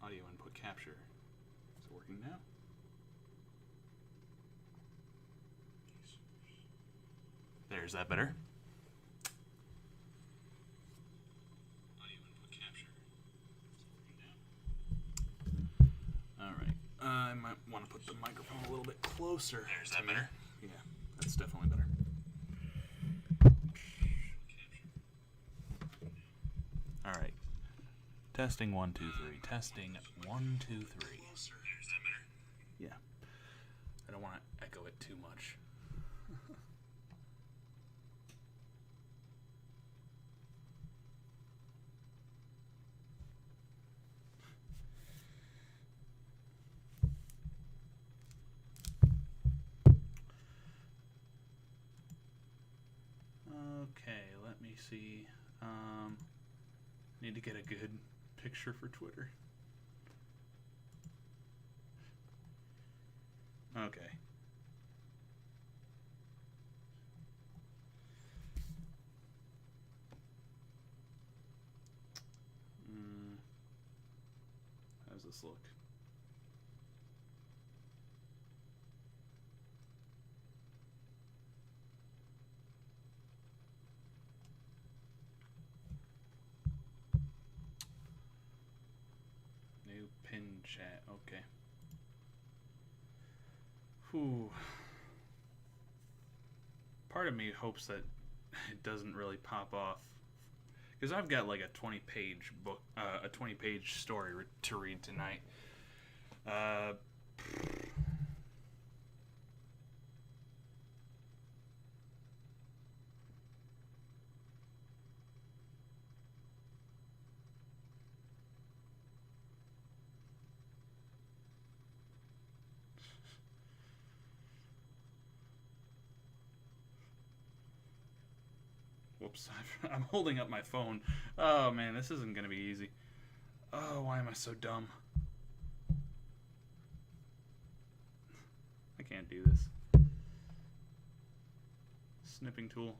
Audio input capture. Is it working now? There's that better. Audio input capture. Is it working now? Alright. I might want to put the microphone a little bit closer. There's that better. Yeah, that's definitely better. Alright. Testing 1, 2, 3. Testing 1, 2, 3. Yeah. I don't want to echo it too much. Okay, let me see. Need to get a good picture for Twitter. Okay. How does this look? New pin chat. Okay. Whew. Part of me hopes that it doesn't really pop off, because I've got like a 20-page book, a 20-page story to read tonight. Whoops, I'm holding up my phone. Oh man, this isn't going to be easy. Oh, why am I so dumb? I can't do this. Snipping tool.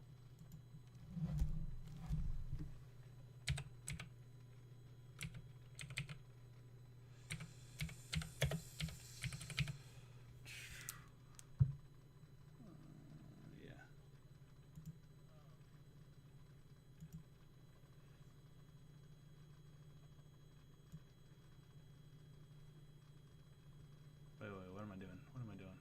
Wait, what am I doing? What am I doing?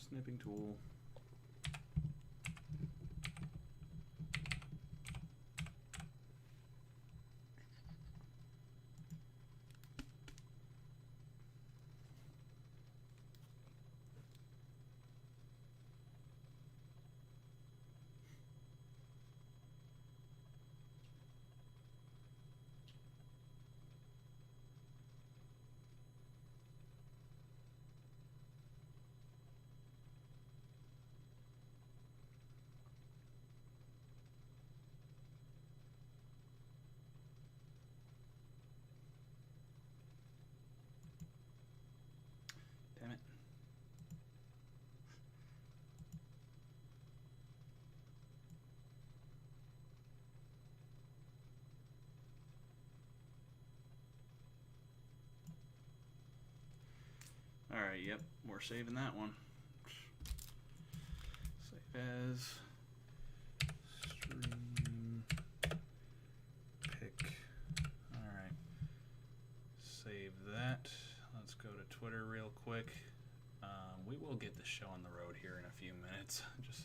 Snipping tool. Damn it. Alright, yep, we're saving that one. Save as stream pick. Alright. Save that. Let's go to Twitter real quick. We will get the show on the road here in a few minutes. Just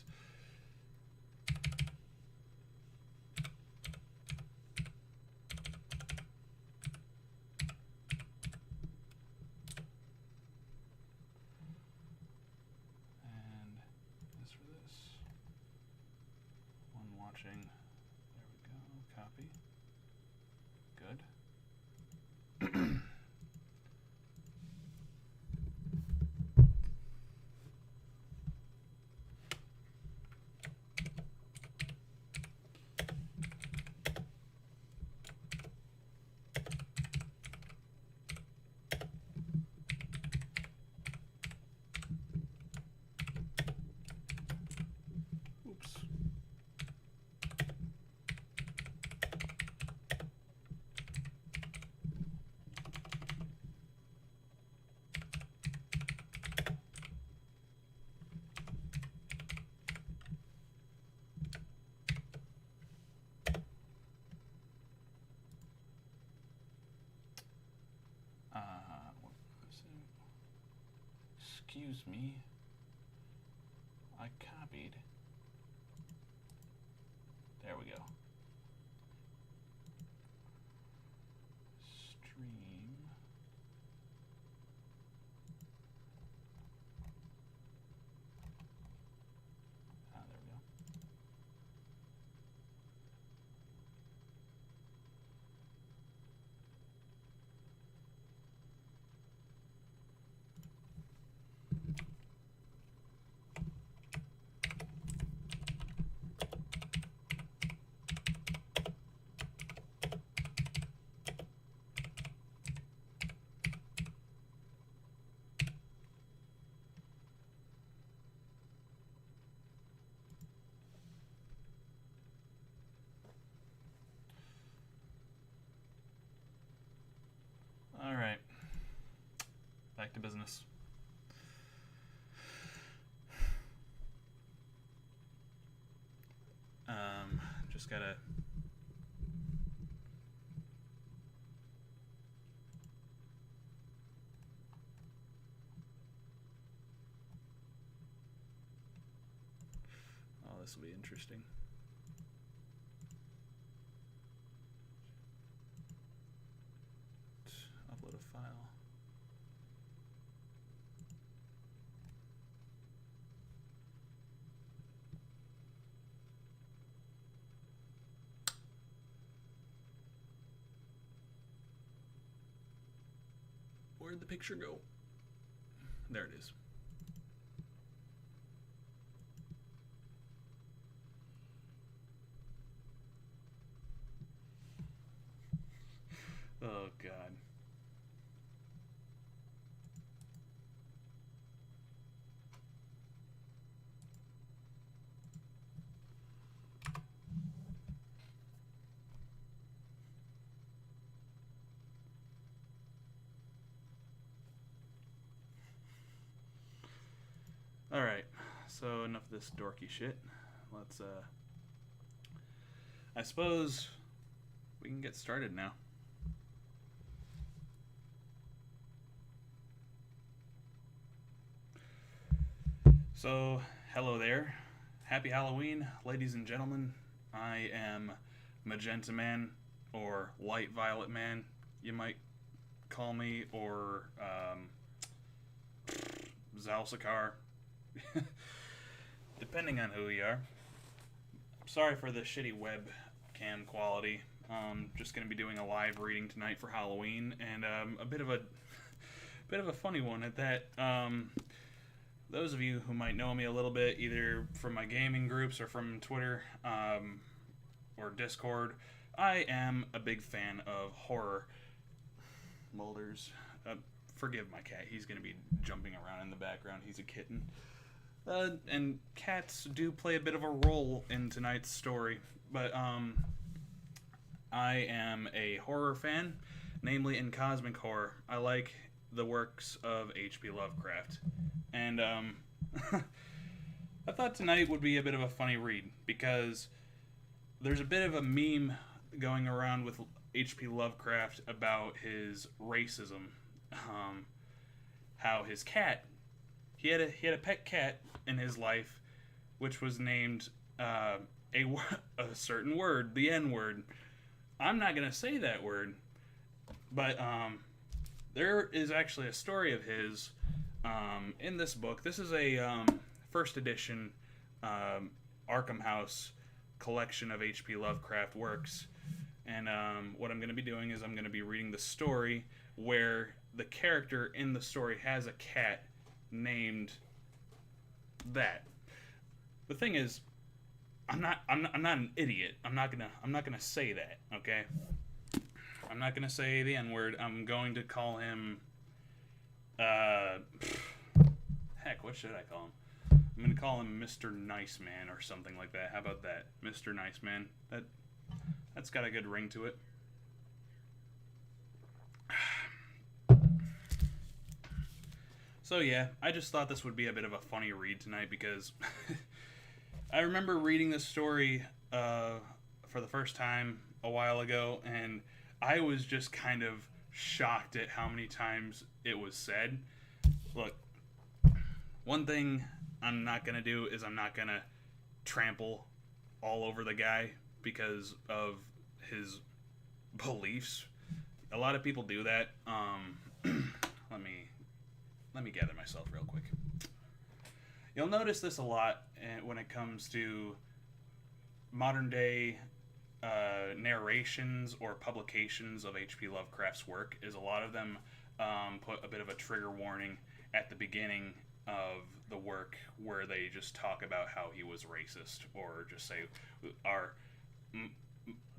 and as for this, one watching. There we go. Copy. Good. Excuse me. I copied. There we go. Stream. Ah, there we go. All right, back to business. Just gotta. Oh, this will be interesting. Upload a file. Where'd the picture go? There it is. Oh, God. Alright, so enough of this dorky shit. Let's, I suppose we can get started now. So, hello there. Happy Halloween, ladies and gentlemen. I am Magenta Man, or Light Violet Man, you might call me, or Zalsakar, depending on who you are. Sorry for the shitty webcam quality. Just going to be doing a live reading tonight for Halloween, and a bit of a funny one at that. Those of you who might know me a little bit, either from my gaming groups or from Twitter or Discord, I am a big fan of horror. Mulders, forgive my cat. He's going to be jumping around in the background. He's a kitten. And cats do play a bit of a role in tonight's story. But I am a horror fan, namely in cosmic horror. I like the works of HP Lovecraft. And I thought tonight would be a bit of a funny read, because there's a bit of a meme going around with HP Lovecraft about his racism. How his cat, he had a pet cat in his life, which was named a certain word, the N-word. I'm not gonna say that word, but there is actually a story of his in this book. This is a first edition Arkham House collection of HP Lovecraft works, and what I'm going to be doing is I'm going to be reading the story where the character in the story has a cat named that. The thing is, I'm not an idiot. I'm not gonna say that. Okay. I'm not gonna say the N-word. I'm going to call him. Heck, what should I call him? I'm gonna call him Mr. Nice Man or something like that. How about that, Mr. Nice Man? That's got a good ring to it. So yeah, I just thought this would be a bit of a funny read tonight, because I remember reading this story for the first time a while ago, and I was just kind of shocked at how many times it was said. Look, One thing I'm not gonna do is I'm not gonna trample all over the guy because of his beliefs. A lot of people do that. Let me gather myself real quick. You'll notice this a lot when it comes to modern day narrations or publications of HP Lovecraft's work. Is a lot of them put a bit of a trigger warning at the beginning of the work where they just talk about how he was racist, or just say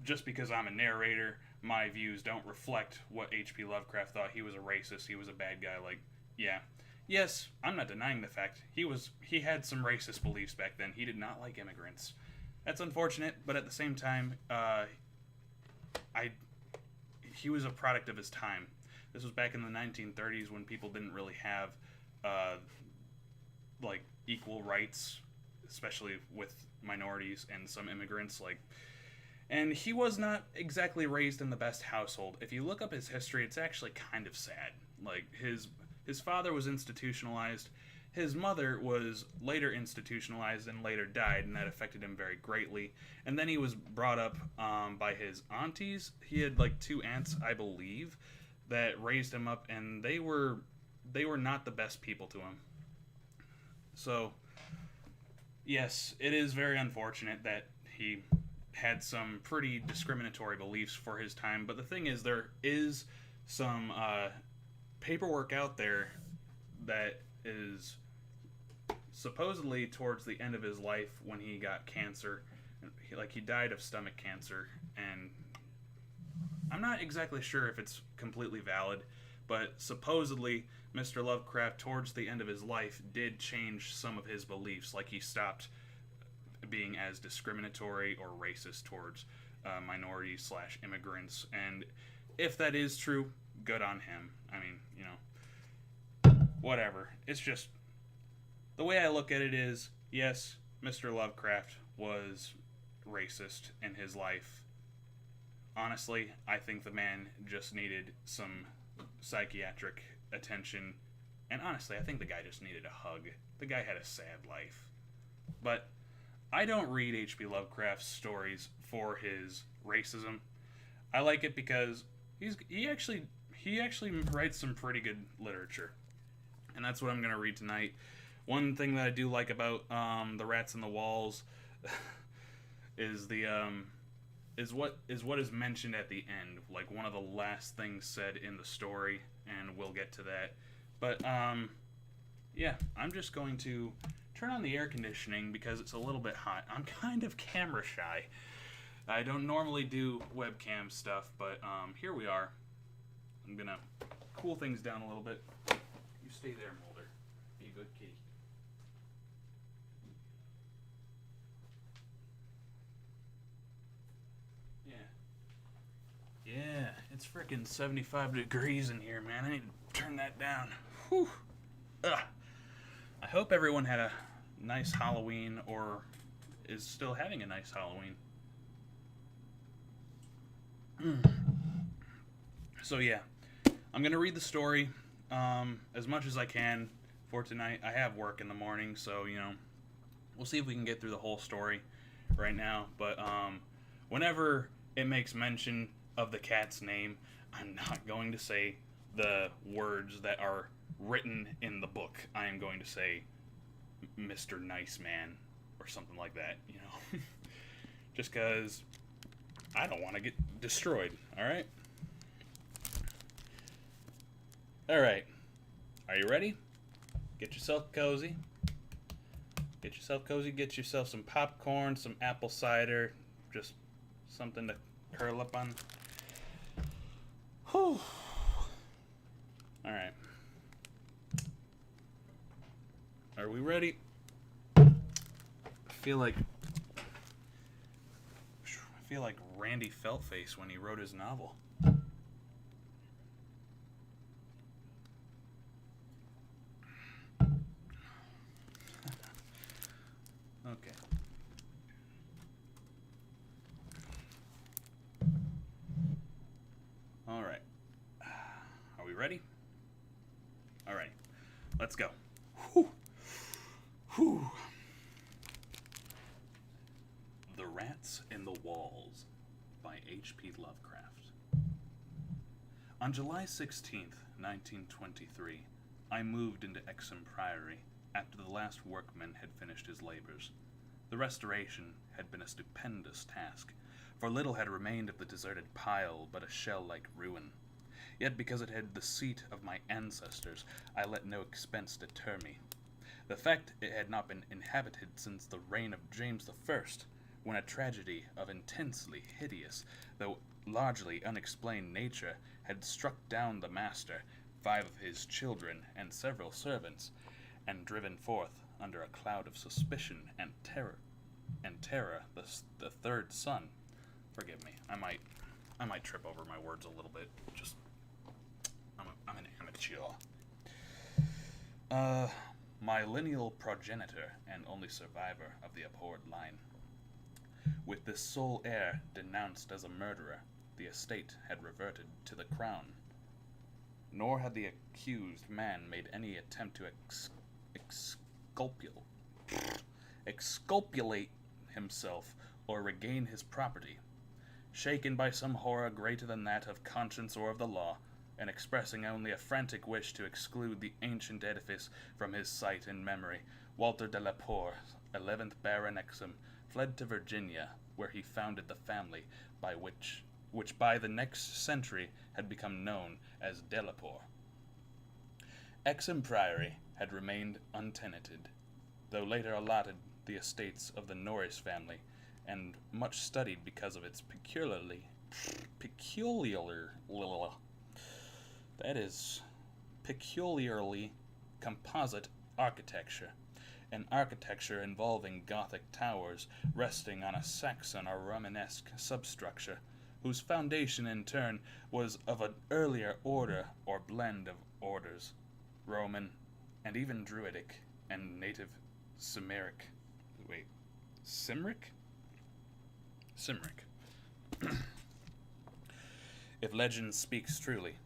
just because I'm a narrator, my views don't reflect what HP Lovecraft thought. He was a racist, he was a bad guy. Like, yeah, yes, I'm not denying the fact he had some racist beliefs back then. He did not like immigrants. That's unfortunate, but at the same time, he was a product of his time. This was back in the 1930s when people didn't really have like equal rights, especially with minorities and some immigrants. And he was not exactly raised in the best household. If you look up his history, it's actually kind of sad. Like, his father was institutionalized. His mother was later institutionalized and later died, and that affected him very greatly. And then he was brought up by his aunties. He had like 2 aunts, I believe, that raised him up, and they were not the best people to him. So, yes, it is very unfortunate that he had some pretty discriminatory beliefs for his time. But the thing is, there is some paperwork out there that is supposedly towards the end of his life when he got cancer. He died of stomach cancer, and I'm not exactly sure if it's completely valid, but supposedly Mr. Lovecraft towards the end of his life did change some of his beliefs. Like, he stopped being as discriminatory or racist towards minorities/immigrants. And if that is true, good on him. I mean, whatever. It's just, the way I look at it is, yes, Mr. Lovecraft was racist in his life. Honestly, I think the man just needed some psychiatric attention. And honestly, I think the guy just needed a hug. The guy had a sad life. But I don't read H.P. Lovecraft's stories for his racism. I like it because he actually writes some pretty good literature. And that's what I'm going to read tonight. One thing that I do like about The Rats in the Walls is what is mentioned at the end, like one of the last things said in the story, and we'll get to that. But yeah, I'm just going to turn on the air conditioning because it's a little bit hot. I'm kind of camera shy. I don't normally do webcam stuff, but here we are. I'm gonna cool things down a little bit. You stay there, Mulder. Be a good kitty. Yeah, it's freaking 75 degrees in here, man. I need to turn that down. Whew. Ugh. I hope everyone had a nice Halloween, or is still having a nice Halloween. So yeah, I'm gonna read the story as much as I can for tonight. I have work in the morning, so we'll see if we can get through the whole story right now. But whenever it makes mention of the cat's name, I'm not going to say the words that are written in the book. I am going to say Mr. Nice Man or something like that, just because I don't want to get destroyed. Alright, are you ready? Get yourself cozy, get yourself some popcorn, some apple cider, just something to curl up on. Whew. Alright. Are we ready? I feel like Randy Feltface when he wrote his novel. Okay. All right. Are we ready? All right. Let's go. Whew. the Walls by HP Lovecraft. On July 16th, 1923, I moved into Exham Priory after the last workman had finished his labors. The restoration had been a stupendous task, for little had remained of the deserted pile but a shell-like ruin. Yet because it had the seat of my ancestors, I let no expense deter me. The fact it had not been inhabited since the reign of James I, when a tragedy of intensely hideous, though largely unexplained nature, had struck down the master, 5 of his children, and several servants, and driven forth under a cloud of suspicion and terror, the third son. Forgive me, I might trip over my words a little bit. Just, I'm an amateur. My lineal progenitor and only survivor of the abhorred line. With this sole heir denounced as a murderer, the estate had reverted to the crown. Nor had the accused man made any attempt to exculpate himself or regain his property. Shaken by some horror greater than that of conscience or of the law, and expressing only a frantic wish to exclude the ancient edifice from his sight and memory, Walter de la Poer, 11th Baron Exham, fled to Virginia, where he founded the family by which by the next century had become known as Delapoer. Exham Priory had remained untenanted, though later allotted the estates of the Norris family, and much studied because of its peculiarly composite architecture, an architecture involving Gothic towers resting on a Saxon or Romanesque substructure, whose foundation in turn was of an earlier order or blend of orders, Roman, and even Druidic, and native Cymric. If legend speaks truly,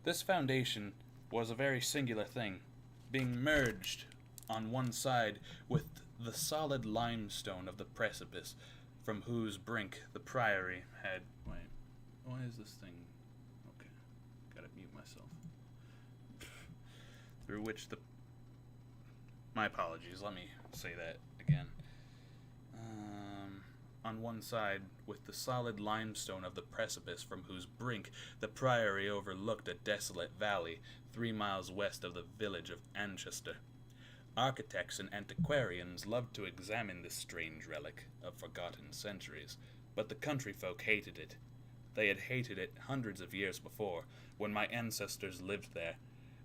this foundation was a very singular thing, being merged on one side with the solid limestone of the precipice, from whose brink the priory had... Wait, why is this thing... Okay, gotta mute myself. Through which the... My apologies, let me say that again. On one side, with the solid limestone of the precipice from whose brink the priory overlooked a desolate valley 3 miles west of the village of Anchester. Architects and antiquarians loved to examine this strange relic of forgotten centuries, but the country folk hated it. They had hated it hundreds of years before, when my ancestors lived there,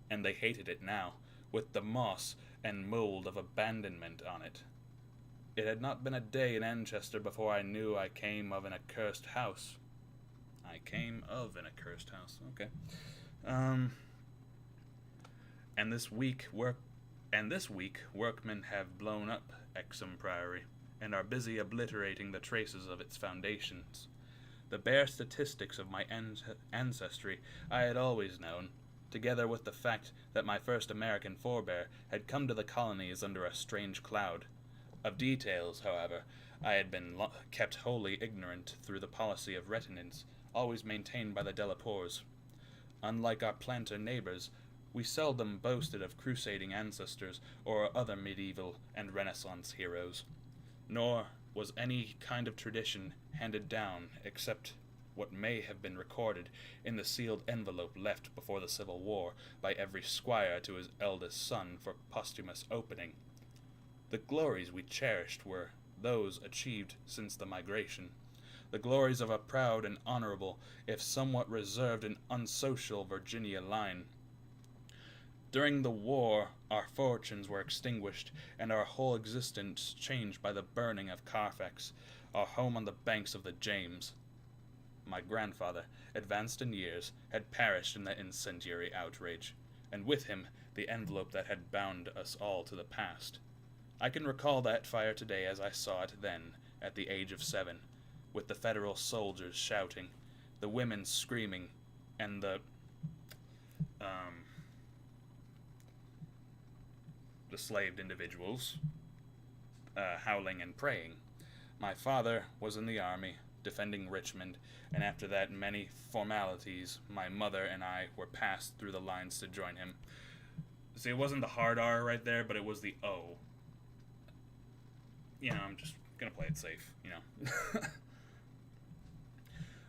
and they hated it now, with the moss and mold of abandonment on it. It had not been a day in Anchester before I knew I came of an accursed house. Okay. And this week workmen have blown up Exham Priory, and are busy obliterating the traces of its foundations. The bare statistics of my ancestry I had always known, together with the fact that my first American forebear had come to the colonies under a strange cloud. Of details, however, I had been kept wholly ignorant through the policy of retenance always maintained by the Delapoers. Unlike our planter neighbors, we seldom boasted of crusading ancestors or other medieval and Renaissance heroes, nor was any kind of tradition handed down except what may have been recorded in the sealed envelope left before the Civil War by every squire to his eldest son for posthumous opening. The glories we cherished were those achieved since the migration, the glories of a proud and honorable, if somewhat reserved and unsocial Virginia line. During the war, our fortunes were extinguished, and our whole existence changed by the burning of Carfax, our home on the banks of the James. My grandfather, advanced in years, had perished in that incendiary outrage, and with him the envelope that had bound us all to the past. I can recall that fire today as I saw it then, at the age of 7, with the Federal soldiers shouting, the women screaming, and the slaved individuals howling and praying. My father was in the army, defending Richmond, and after that many formalities, my mother and I were passed through the lines to join him. See, it wasn't the hard R right there, but it was the O. I'm just gonna play it safe,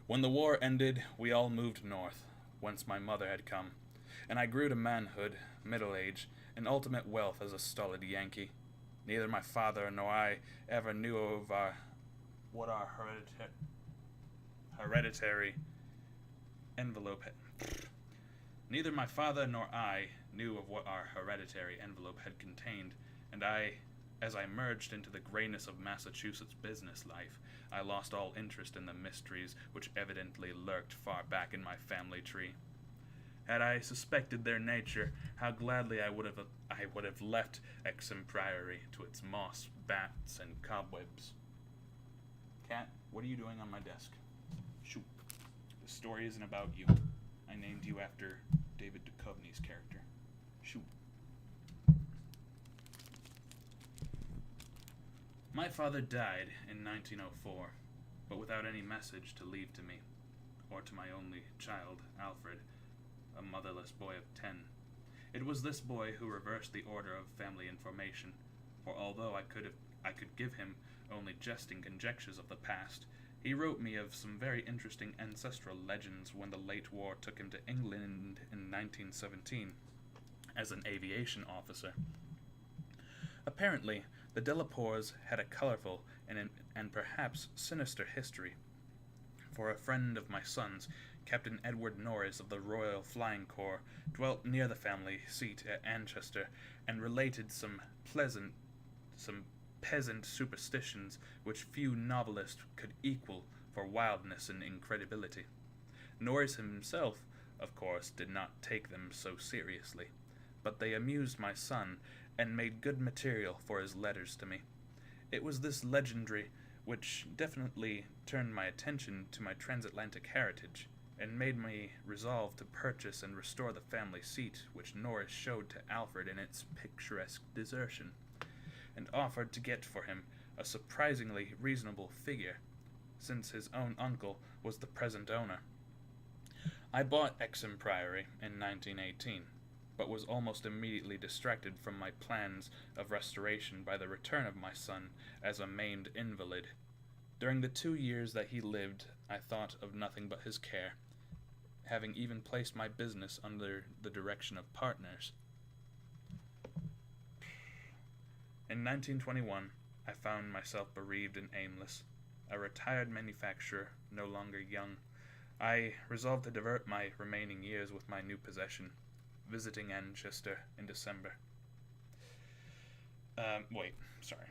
When the war ended, we all moved north, whence my mother had come, and I grew to manhood, middle age, and ultimate wealth as a stolid Yankee. Neither my father nor I ever knew of what our hereditary envelope Neither my father nor I knew of what our hereditary envelope had contained, and as I merged into the grayness of Massachusetts business life, I lost all interest in the mysteries which evidently lurked far back in my family tree. Had I suspected their nature, how gladly I would have left Exham Priory to its moss, bats, and cobwebs. Cat, what are you doing on my desk? Shoot. The story isn't about you. I named you after David Duchovny's character. Shoot. My father died in 1904, but without any message to leave to me, or to my only child, Alfred, a motherless boy of 10. It was this boy who reversed the order of family information, for although I could give him only jesting conjectures of the past, he wrote me of some very interesting ancestral legends when the late war took him to England in 1917 as an aviation officer. Apparently, the Delapours had a colorful and perhaps sinister history, for a friend of my son's, Captain Edward Norris of the Royal Flying Corps, dwelt near the family seat at Anchester, and related some peasant superstitions which few novelists could equal for wildness and incredibility. Norris himself, of course, did not take them so seriously, but they amused my son and made good material for his letters to me. It was this legendary which definitely turned my attention to my transatlantic heritage, and made me resolve to purchase and restore the family seat which Norris showed to Alfred in its picturesque desertion, and offered to get for him a surprisingly reasonable figure, since his own uncle was the present owner. I bought Exham Priory in 1918, but was almost immediately distracted from my plans of restoration by the return of my son as a maimed invalid. During the 2 years that he lived, I thought of nothing but his care, having even placed my business under the direction of partners. In 1921, I found myself bereaved and aimless, a retired manufacturer, no longer young. I resolved to divert my remaining years with my new possession, visiting Anchester in December. Wait, sorry.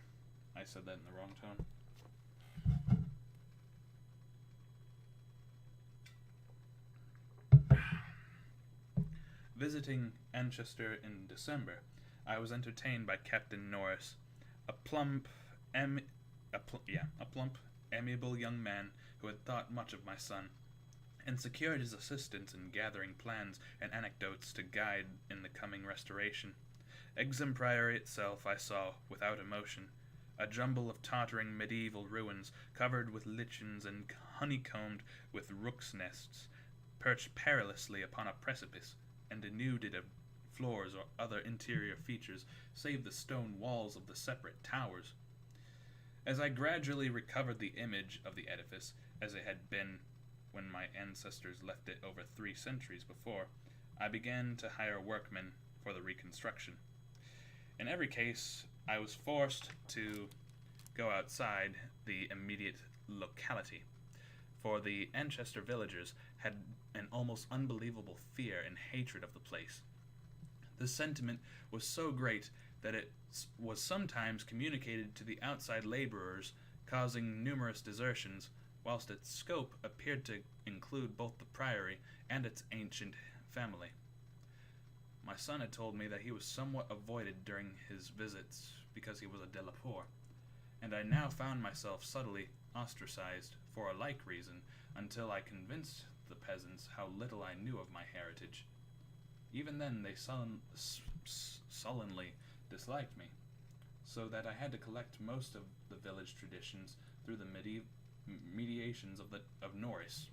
I said that in the wrong tone. Visiting Anchester in December, I was entertained by Captain Norris, a plump, amiable young man who had thought much of my son, and secured his assistance in gathering plans and anecdotes to guide in the coming restoration. Exham Priory itself I saw without emotion, a jumble of tottering medieval ruins covered with lichens and honeycombed with rooks' nests, perched perilously upon a precipice, and denuded of floors or other interior features save the stone walls of the separate towers. As I gradually recovered the image of the edifice as it had been when my ancestors left it over 3 centuries before, I began to hire workmen for the reconstruction. In every case, I was forced to go outside the immediate locality, for the Anchester villagers had an almost unbelievable fear and hatred of the place. The sentiment was so great that it was sometimes communicated to the outside laborers, causing numerous desertions, whilst its scope appeared to include both the priory and its ancient family. My son had told me that he was somewhat avoided during his visits because he was a Delapour, and I now found myself subtly ostracized for a like reason until I convinced the peasants how little I knew of my heritage. Even then they sullenly disliked me, so that I had to collect most of the village traditions through the mediations of Norris.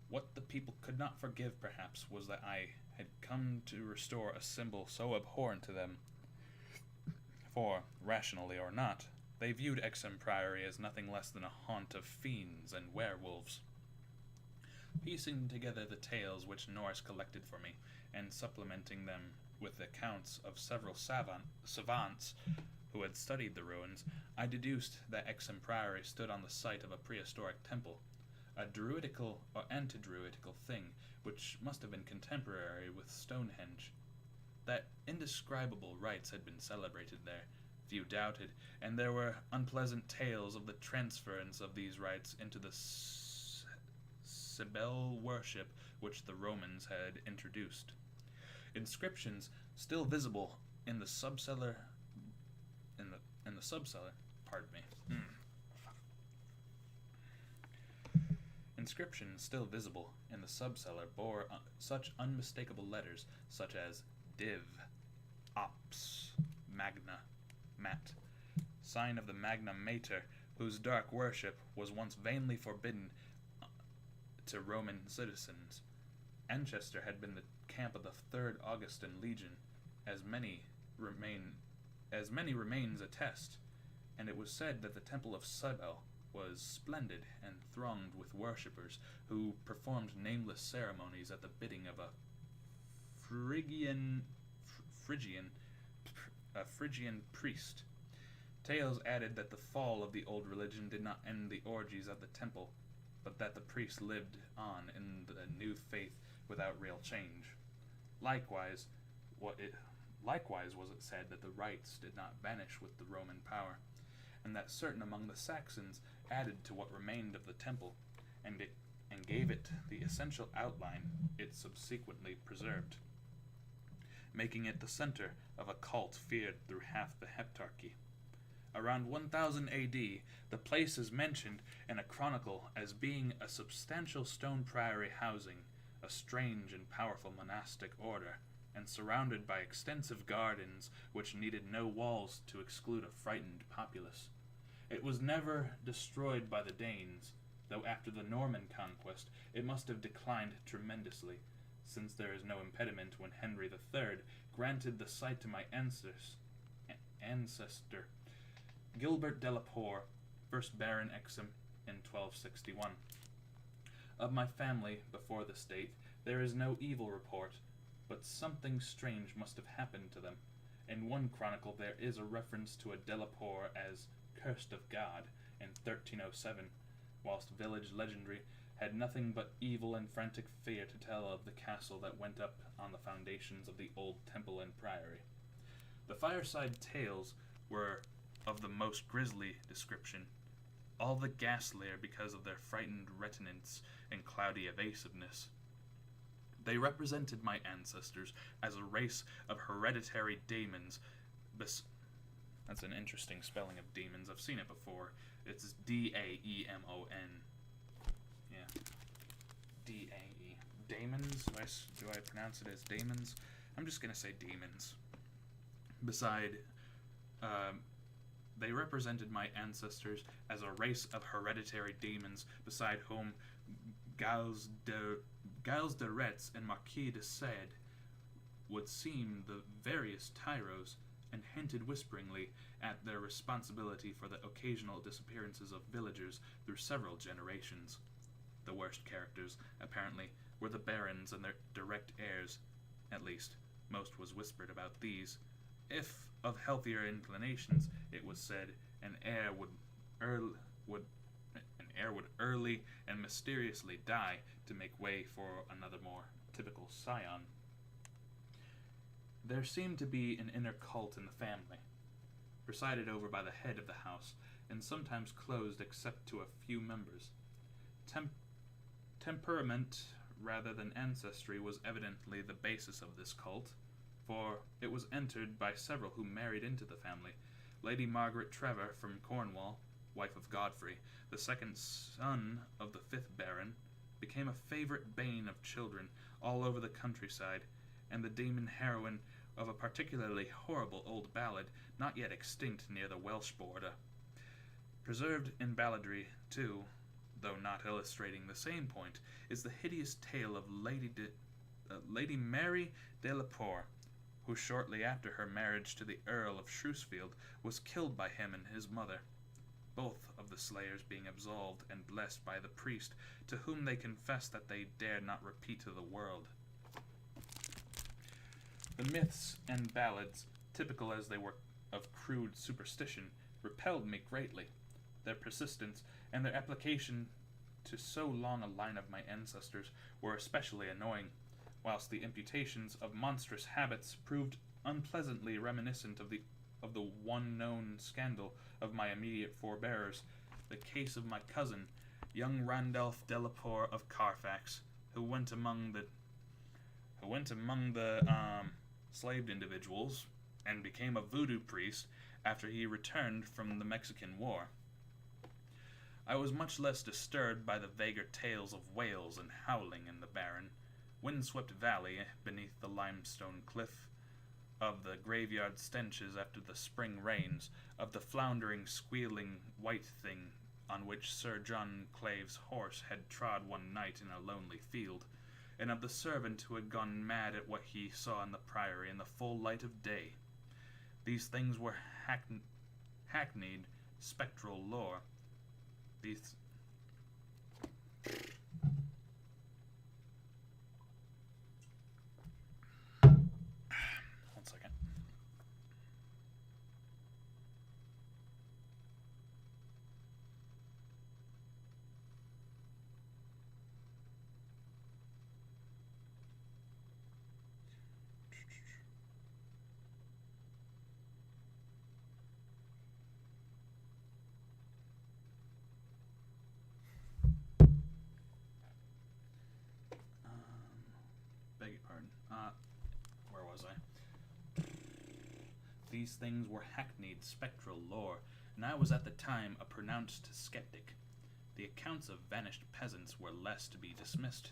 What the people could not forgive, perhaps, was that I had come to restore a symbol so abhorrent to them. For, rationally or not, they viewed Exham Priory as nothing less than a haunt of fiends and werewolves. Piecing together the tales which Norris collected for me, and supplementing them with accounts of several savants who had studied the ruins, I deduced that Exham Priory stood on the site of a prehistoric temple, a druidical or antidruidical thing which must have been contemporary with Stonehenge. That indescribable rites had been celebrated there, few doubted, and there were unpleasant tales of the transference of these rites into the Sibyl worship which the Romans had introduced. Inscriptions still visible in the subcellar. Pardon me. Inscriptions still visible in the subcellar bore such unmistakable letters, such as Div, Ops, Magna, Mat, sign of the Magna Mater, whose dark worship was once vainly forbidden to Roman citizens. Anchester had been the camp of the 3rd Augustan Legion, as many remains attest, and it was said that the temple of Cybele was splendid and thronged with worshippers who performed nameless ceremonies at the bidding of a Phrygian priest. Tales added that the fall of the old religion did not end the orgies at the temple, but that the priest lived on in the new faith without real change. Likewise was it said that the rites did not vanish with the Roman power, and that certain among the Saxons added to what remained of the temple, and gave it the essential outline it subsequently preserved, making it the center of a cult feared through half the Heptarchy. Around 1000 A.D., the place is mentioned in a chronicle as being a substantial stone priory housing a strange and powerful monastic order, and surrounded by extensive gardens which needed no walls to exclude a frightened populace. It was never destroyed by the Danes, though after the Norman conquest it must have declined tremendously, since there is no impediment when Henry III granted the site to my ancestor Gilbert de la Poer, 1st Baron Exham, in 1261. Of my family, before this date, there is no evil report, but something strange must have happened to them. In one chronicle there is a reference to a de la Poer as cursed of God in 1307, whilst village legendary had nothing but evil and frantic fear to tell of the castle that went up on the foundations of the old temple and priory. The fireside tales were of the most grisly description, all the ghastlier because of their frightened retinence and cloudy evasiveness. They represented my ancestors as a race of hereditary daemons. That's an interesting spelling of demons. I've seen it before. It's D-A-E-M-O-N. Yeah. D-A-E. Daemons? Do I pronounce it as daemons? I'm just going to say demons. They represented my ancestors as a race of hereditary demons, beside whom Giles de Retz and Marquis de Sade would seem the various tyros, and hinted whisperingly at their responsibility for the occasional disappearances of villagers through several generations. The worst characters, apparently, were the barons and their direct heirs. At least, most was whispered about these. If of healthier inclinations, it was said, an heir would early and mysteriously die to make way for another more typical scion. There seemed to be an inner cult in the family, presided over by the head of the house, and sometimes closed except to a few members. Temperament, rather than ancestry, was evidently the basis of this cult, for it was entered by several who married into the family. Lady Margaret Trevor from Cornwall, wife of Godfrey, the second son of the 5th Baron, became a favorite bane of children all over the countryside, and the demon heroine of a particularly horrible old ballad not yet extinct near the Welsh border. Preserved in balladry, too, though not illustrating the same point, is the hideous tale of Lady Mary de la Poer, who shortly after her marriage to the Earl of Shrewsfield was killed by him and his mother, both of the slayers being absolved and blessed by the priest, to whom they confessed that they dared not repeat to the world. The myths and ballads, typical as they were of crude superstition, repelled me greatly. Their persistence and their application to so long a line of my ancestors were especially annoying, whilst the imputations of monstrous habits proved unpleasantly reminiscent of the one known scandal of my immediate forebears, the case of my cousin, young Randolph Delapour of Carfax, who went among the slaved individuals and became a voodoo priest after he returned from the Mexican War. I was much less disturbed by the vaguer tales of wails and howling in the barren, windswept valley beneath the limestone cliff, of the graveyard stenches after the spring rains, of the floundering, squealing white thing on which Sir John Clave's horse had trod one night in a lonely field, and of the servant who had gone mad at what he saw in the priory in the full light of day. These things were hackneyed, spectral lore. These... One second. Beg your pardon. Where was I? These things were hackneyed spectral lore, and I was at the time a pronounced skeptic. The accounts of vanished peasants were less to be dismissed,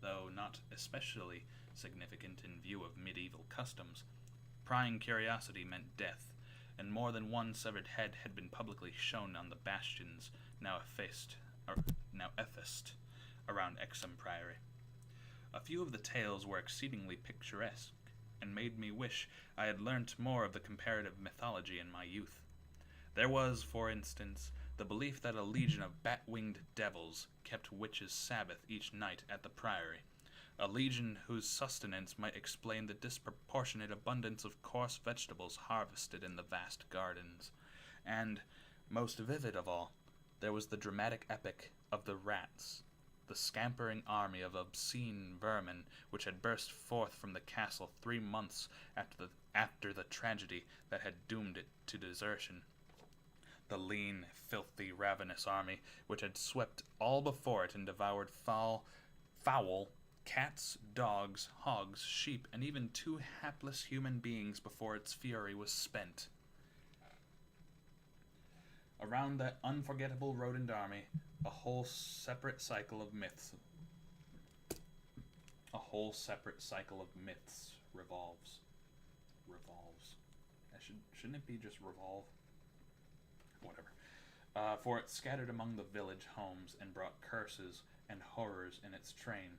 though not especially significant in view of medieval customs. Prying curiosity meant death, and more than one severed head had been publicly shown on the bastions now effaced around Exham Priory. A few of the tales were exceedingly picturesque, and made me wish I had learnt more of the comparative mythology in my youth. There was, for instance, the belief that a legion of bat-winged devils kept witches' Sabbath each night at the priory, a legion whose sustenance might explain the disproportionate abundance of coarse vegetables harvested in the vast gardens. And, most vivid of all, there was the dramatic epic of the rats, the scampering army of obscene vermin which had burst forth from the castle 3 months after the tragedy that had doomed it to desertion. The lean, filthy, ravenous army which had swept all before it and devoured fowl, cats, dogs, hogs, sheep, and even 2 hapless human beings before its fury was spent. Around that unforgettable rodent army, a whole separate cycle of myths revolves. Shouldn't it be just revolve? Whatever. For it scattered among the village homes and brought curses and horrors in its train.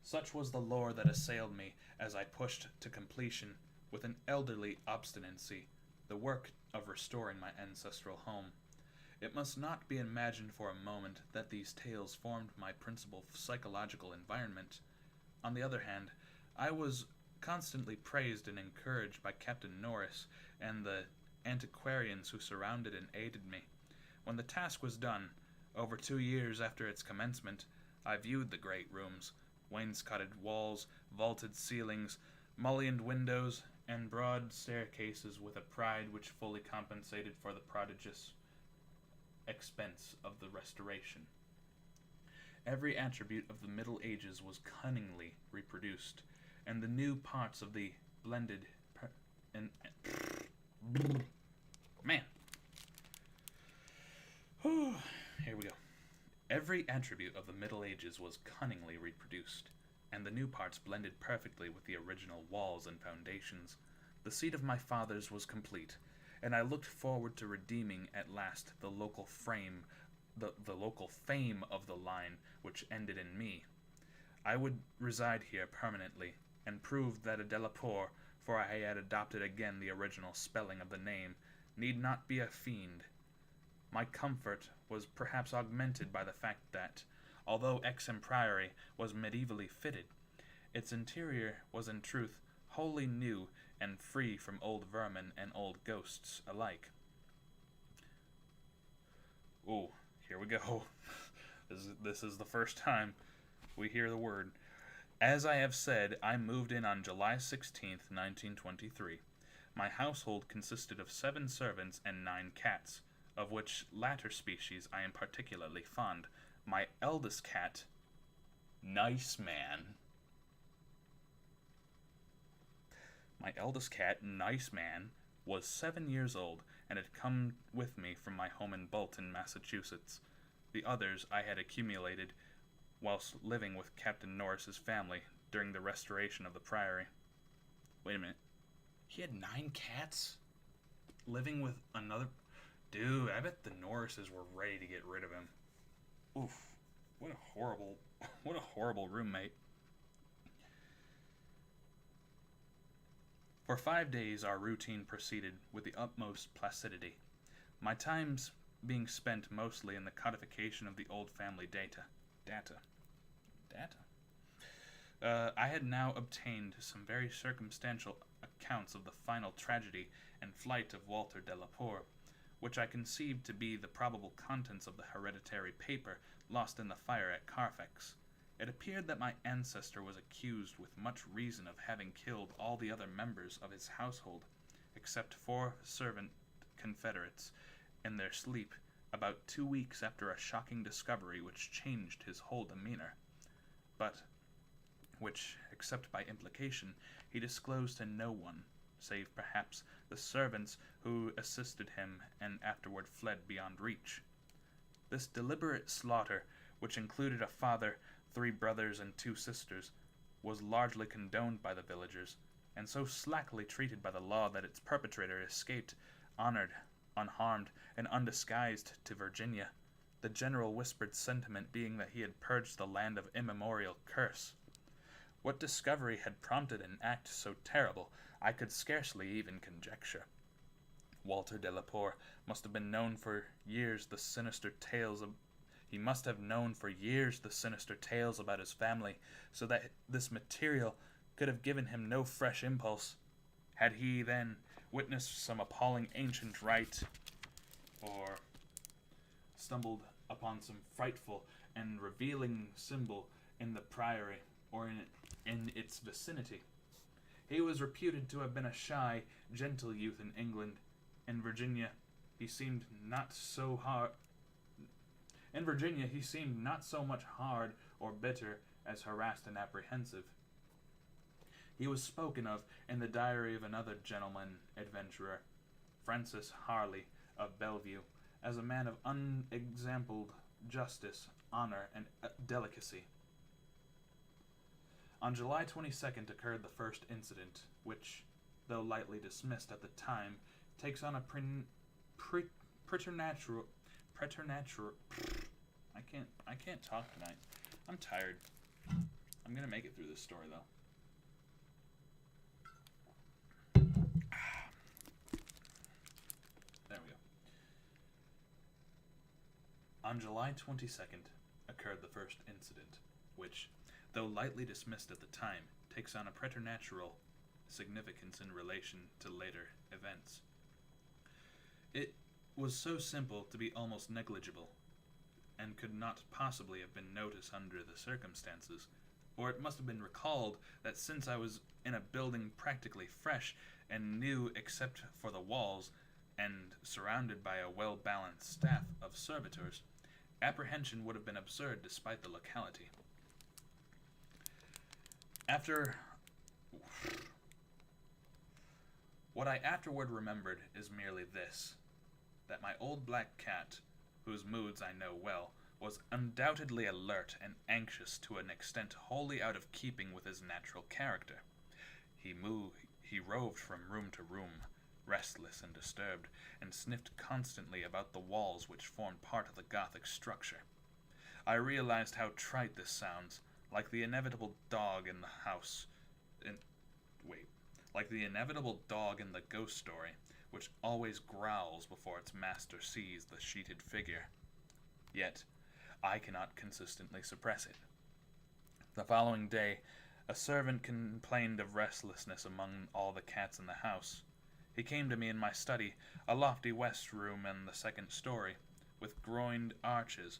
Such was the lore that assailed me as I pushed to completion, with an elderly obstinacy, the work of restoring my ancestral home. It must not be imagined for a moment that these tales formed my principal psychological environment. On the other hand, I was constantly praised and encouraged by Captain Norris and the antiquarians who surrounded and aided me. When the task was done, over 2 years after its commencement, I viewed the great rooms, wainscoted walls, vaulted ceilings, mullioned windows, and broad staircases with a pride which fully compensated for the prodigious expense of the restoration. Every attribute of the Middle Ages was cunningly reproduced, and the new parts of the blended Here we go. Every attribute of the Middle Ages was cunningly reproduced, and the new parts blended perfectly with the original walls and foundations. The seat of my fathers was complete, and I looked forward to redeeming at last the local fame of the line which ended in me. I would reside here permanently, and prove that a Delacour, for I had adopted again the original spelling of the name, need not be a fiend. My comfort was perhaps augmented by the fact that, although Exham Priory was medievally fitted, its interior was in truth wholly new and free from old vermin and old ghosts alike. Ooh, here we go. This is the first time we hear the word. As I have said, I moved in on July 16th, 1923. My household consisted of 7 servants and 9 cats, of which latter species I am particularly fond. My eldest cat, Nice Man, was 7 years old and had come with me from my home in Bolton, Massachusetts. The others I had accumulated whilst living with Captain Norris's family during the restoration of the priory. Wait a minute. He had 9 cats? Living with another... Dude, I bet the Norrises were ready to get rid of him. Oof. What a horrible roommate. For 5 days our routine proceeded with the utmost placidity, my times being spent mostly in the codification of the old family data. I had now obtained some very circumstantial accounts of the final tragedy and flight of Walter Delacour, which I conceived to be the probable contents of the hereditary paper lost in the fire at Carfax. It appeared that my ancestor was accused with much reason of having killed all the other members of his household, except 4 servant confederates, in their sleep, about 2 weeks after a shocking discovery which changed his whole demeanor, but which, except by implication, he disclosed to no one, save perhaps the servants who assisted him and afterward fled beyond reach. This deliberate slaughter, which included a father, 3 brothers, and 2 sisters, was largely condoned by the villagers, and so slackly treated by the law that its perpetrator escaped, honored, unharmed, and undisguised to Virginia, the general whispered sentiment being that he had purged the land of immemorial curse. What discovery had prompted an act so terrible, I could scarcely even conjecture. Walter Delacour must have known for years the sinister tales about his family, so that this material could have given him no fresh impulse. Had he, then, witnessed some appalling ancient rite, or stumbled upon some frightful and revealing symbol in the priory, or in its vicinity? He was reputed to have been a shy, gentle youth in England. In Virginia, he seemed not so much hard or bitter as harassed and apprehensive. He was spoken of in the diary of another gentleman adventurer, Francis Harley of Bellevue, as a man of unexampled justice, honor, and delicacy. On July 22nd occurred the first incident, which, though lightly dismissed at the time, takes on a preternatural. I can't talk tonight. I'm tired. I'm gonna make it through this story though. There we go. On July 22nd occurred the first incident, which, though lightly dismissed at the time, takes on a preternatural significance in relation to later events. It was so simple to be almost negligible, and could not possibly have been noticed under the circumstances, or it must have been recalled that since I was in a building practically fresh and new except for the walls, and surrounded by a well-balanced staff of servitors, apprehension would have been absurd despite the locality. What I afterward remembered is merely this, that my old black cat, whose moods I know well, was undoubtedly alert and anxious to an extent wholly out of keeping with his natural character. He roved from room to room, restless and disturbed, and sniffed constantly about the walls which formed part of the Gothic structure. I realized how trite this sounds, like the inevitable dog in the house. Like the inevitable dog in the ghost story, which always growls before its master sees the sheeted figure. Yet, I cannot consistently suppress it. The following day, a servant complained of restlessness among all the cats in the house. He came to me in my study, a lofty west room in the second story, with groined arches,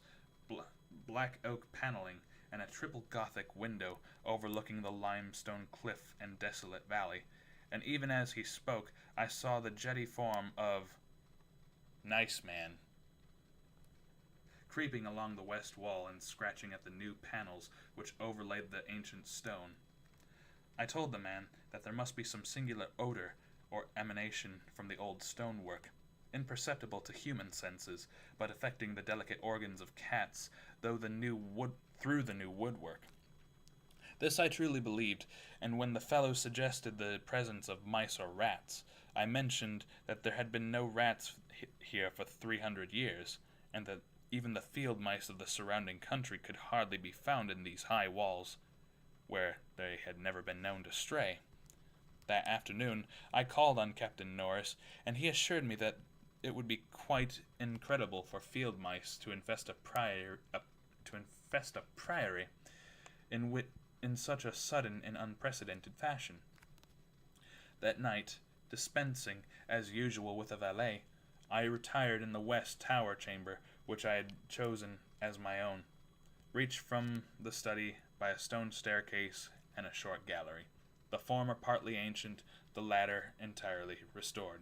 black oak paneling, and a triple Gothic window overlooking the limestone cliff and desolate valley, and even as he spoke, I saw the jetty form of Nice Man creeping along the west wall and scratching at the new panels which overlaid the ancient stone. I told the man that there must be some singular odor or emanation from the old stonework, imperceptible to human senses, but affecting the delicate organs of cats through the new woodwork. This I truly believed, and when the fellow suggested the presence of mice or rats, I mentioned that there had been no rats here for 300 years, and that even the field mice of the surrounding country could hardly be found in these high walls, where they had never been known to stray. That afternoon I called on Captain Norris, and he assured me that it would be quite incredible for field mice to infest a priory in such a sudden and unprecedented fashion. That night, dispensing, as usual, with a valet, I retired in the west tower chamber, which I had chosen as my own, reached from the study by a stone staircase and a short gallery, the former partly ancient, the latter entirely restored.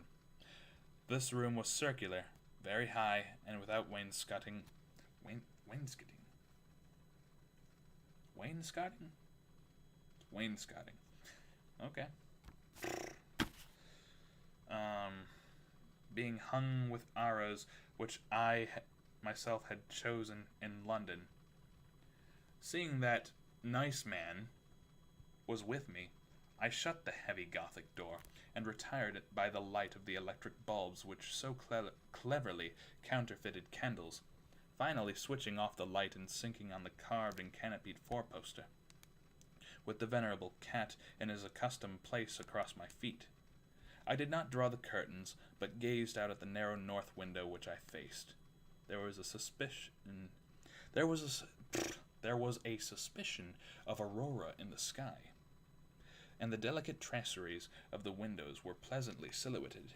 This room was circular, very high, and without wainscoting. Wainscoting? Wainscoting. Okay. Being hung with arrows, which I myself had chosen in London. Seeing that Nice Man was with me, I shut the heavy Gothic door and retired it by the light of the electric bulbs which so cleverly counterfeited candles, finally switching off the light and sinking on the carved and canopied four-poster, with the venerable cat in his accustomed place across my feet. I did not draw the curtains, but gazed out at the narrow north window which I faced. There was a suspicion of aurora in the sky, and the delicate traceries of the windows were pleasantly silhouetted.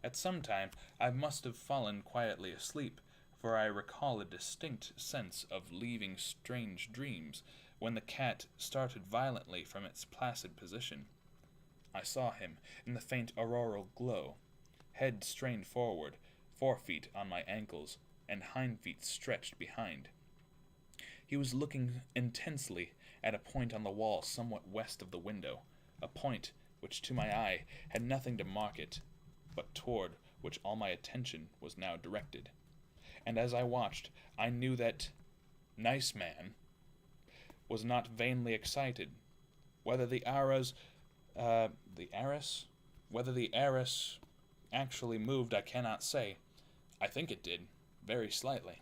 At some time I must have fallen quietly asleep, for I recall a distinct sense of leaving strange dreams when the cat started violently from its placid position. I saw him in the faint auroral glow, head strained forward, 4 feet on my ankles, and hind feet stretched behind. He was looking intensely at a point on the wall somewhat west of the window, a point which to my eye had nothing to mark it, but toward which all my attention was now directed. And as I watched, I knew that Nice Man was not vainly excited. Whether the arrows Whether the arras actually moved, I cannot say. I think it did, very slightly.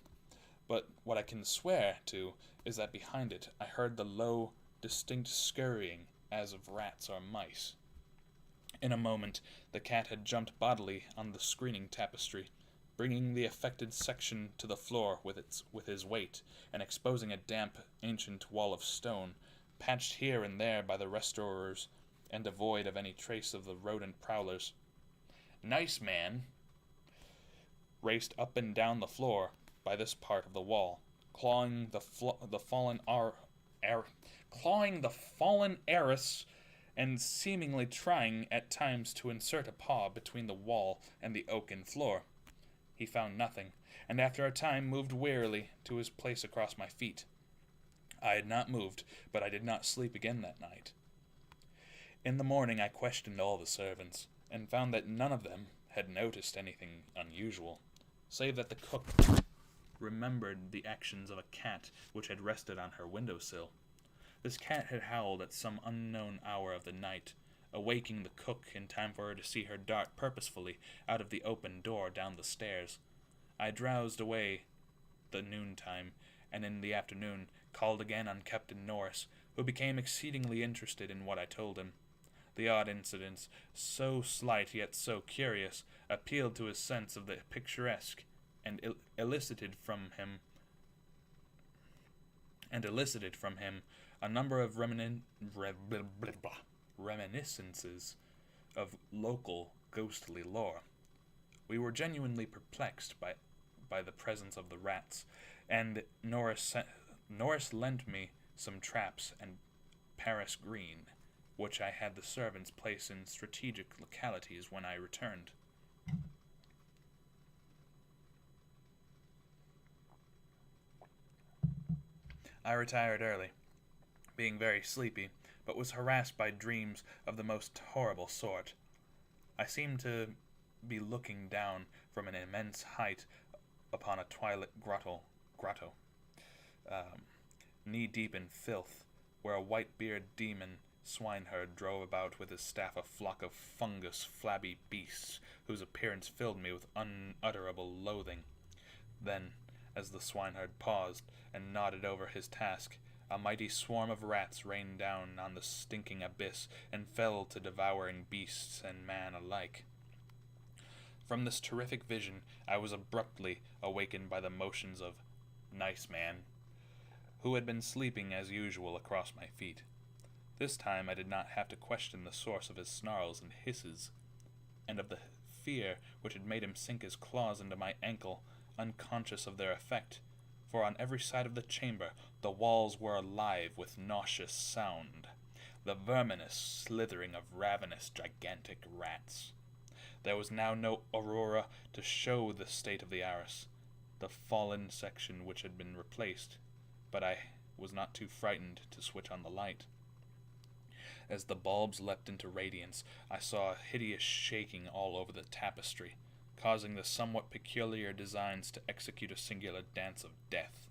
But what I can swear to is that behind it I heard the low, distinct scurrying as of rats or mice. In a moment the cat had jumped bodily on the screening tapestry, bringing the affected section to the floor with his weight, and exposing a damp, ancient wall of stone, patched here and there by the restorers, and devoid of any trace of the rodent prowlers. Nice Man raced up and down the floor by this part of the wall, clawing the fallen arras, and seemingly trying at times to insert a paw between the wall and the oaken floor. He found nothing, and after a time moved wearily to his place across my feet. I had not moved, but I did not sleep again that night. In the morning I questioned all the servants, and found that none of them had noticed anything unusual, save that the cook remembered the actions of a cat which had rested on her windowsill. This cat had howled at some unknown hour of the night, awaking the cook in time for her to see her dart purposefully out of the open door down the stairs. I drowsed away the noontime, and in the afternoon called again on Captain Norris, who became exceedingly interested in what I told him. The odd incidents, so slight yet so curious, appealed to his sense of the picturesque, and elicited from him a number of reminiscences of local ghostly lore. We were genuinely perplexed by the presence of the rats, and Norris lent me some traps and Paris green, which I had the servants place in strategic localities when I returned. I retired early, being very sleepy, but was harassed by dreams of the most horrible sort. I seemed to be looking down from an immense height upon a twilight grotto, knee-deep in filth, where a white-bearded demon swineherd drove about with his staff a flock of fungus, flabby beasts, whose appearance filled me with unutterable loathing. Then, as the swineherd paused and nodded over his task, a mighty swarm of rats rained down on the stinking abyss and fell to devouring beasts and man alike. From this terrific vision I was abruptly awakened by the motions of Nice Man, who had been sleeping as usual across my feet. This time I did not have to question the source of his snarls and hisses, and of the fear which had made him sink his claws into my ankle, unconscious of their effect, for on every side of the chamber the walls were alive with nauseous sound, the verminous slithering of ravenous gigantic rats. There was now no aurora to show the state of the arras, the fallen section which had been replaced, but I was not too frightened to switch on the light. As the bulbs leapt into radiance, I saw a hideous shaking all over the tapestry, causing the somewhat peculiar designs to execute a singular dance of death.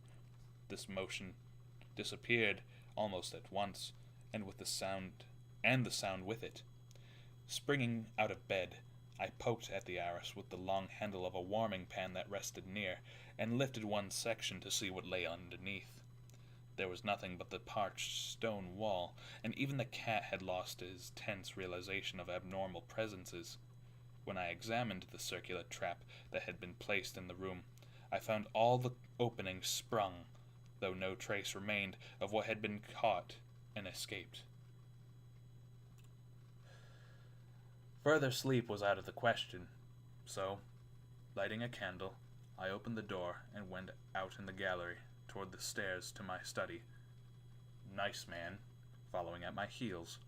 This motion disappeared almost at once, and the sound with it. Springing out of bed, I poked at the arras with the long handle of a warming pan that rested near, and lifted one section to see what lay underneath. There was nothing but the parched stone wall, and even the cat had lost his tense realization of abnormal presences. When I examined the circular trap that had been placed in the room, I found all the openings sprung, though no trace remained of what had been caught and escaped. Further sleep was out of the question, so, lighting a candle, I opened the door and went out in the gallery toward the stairs to my study, Nice Man following at my heels.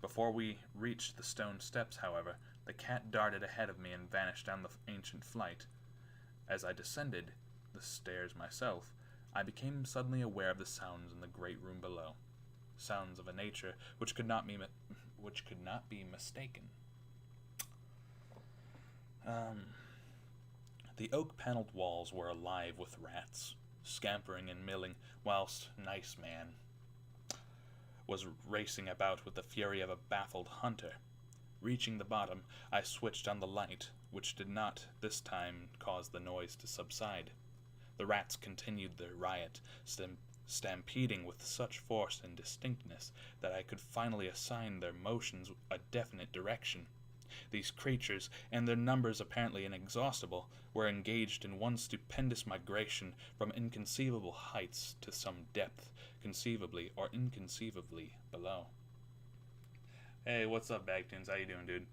Before we reached the stone steps, however, the cat darted ahead of me and vanished down the ancient flight. As I descended the stairs myself, I became suddenly aware of the sounds in the great room below, sounds of a nature which could not be mistaken. The oak-paneled walls were alive with rats, scampering and milling, whilst Nice Man was racing about with the fury of a baffled hunter. Reaching the bottom, I switched on the light, which did not this time cause the noise to subside. The rats continued their riot, stampeding with such force and distinctness that I could finally assign their motions a definite direction. These creatures, and their numbers apparently inexhaustible, were engaged in one stupendous migration from inconceivable heights to some depth, conceivably or inconceivably below. Hey, what's up, Bagtunes? How you doing, dude?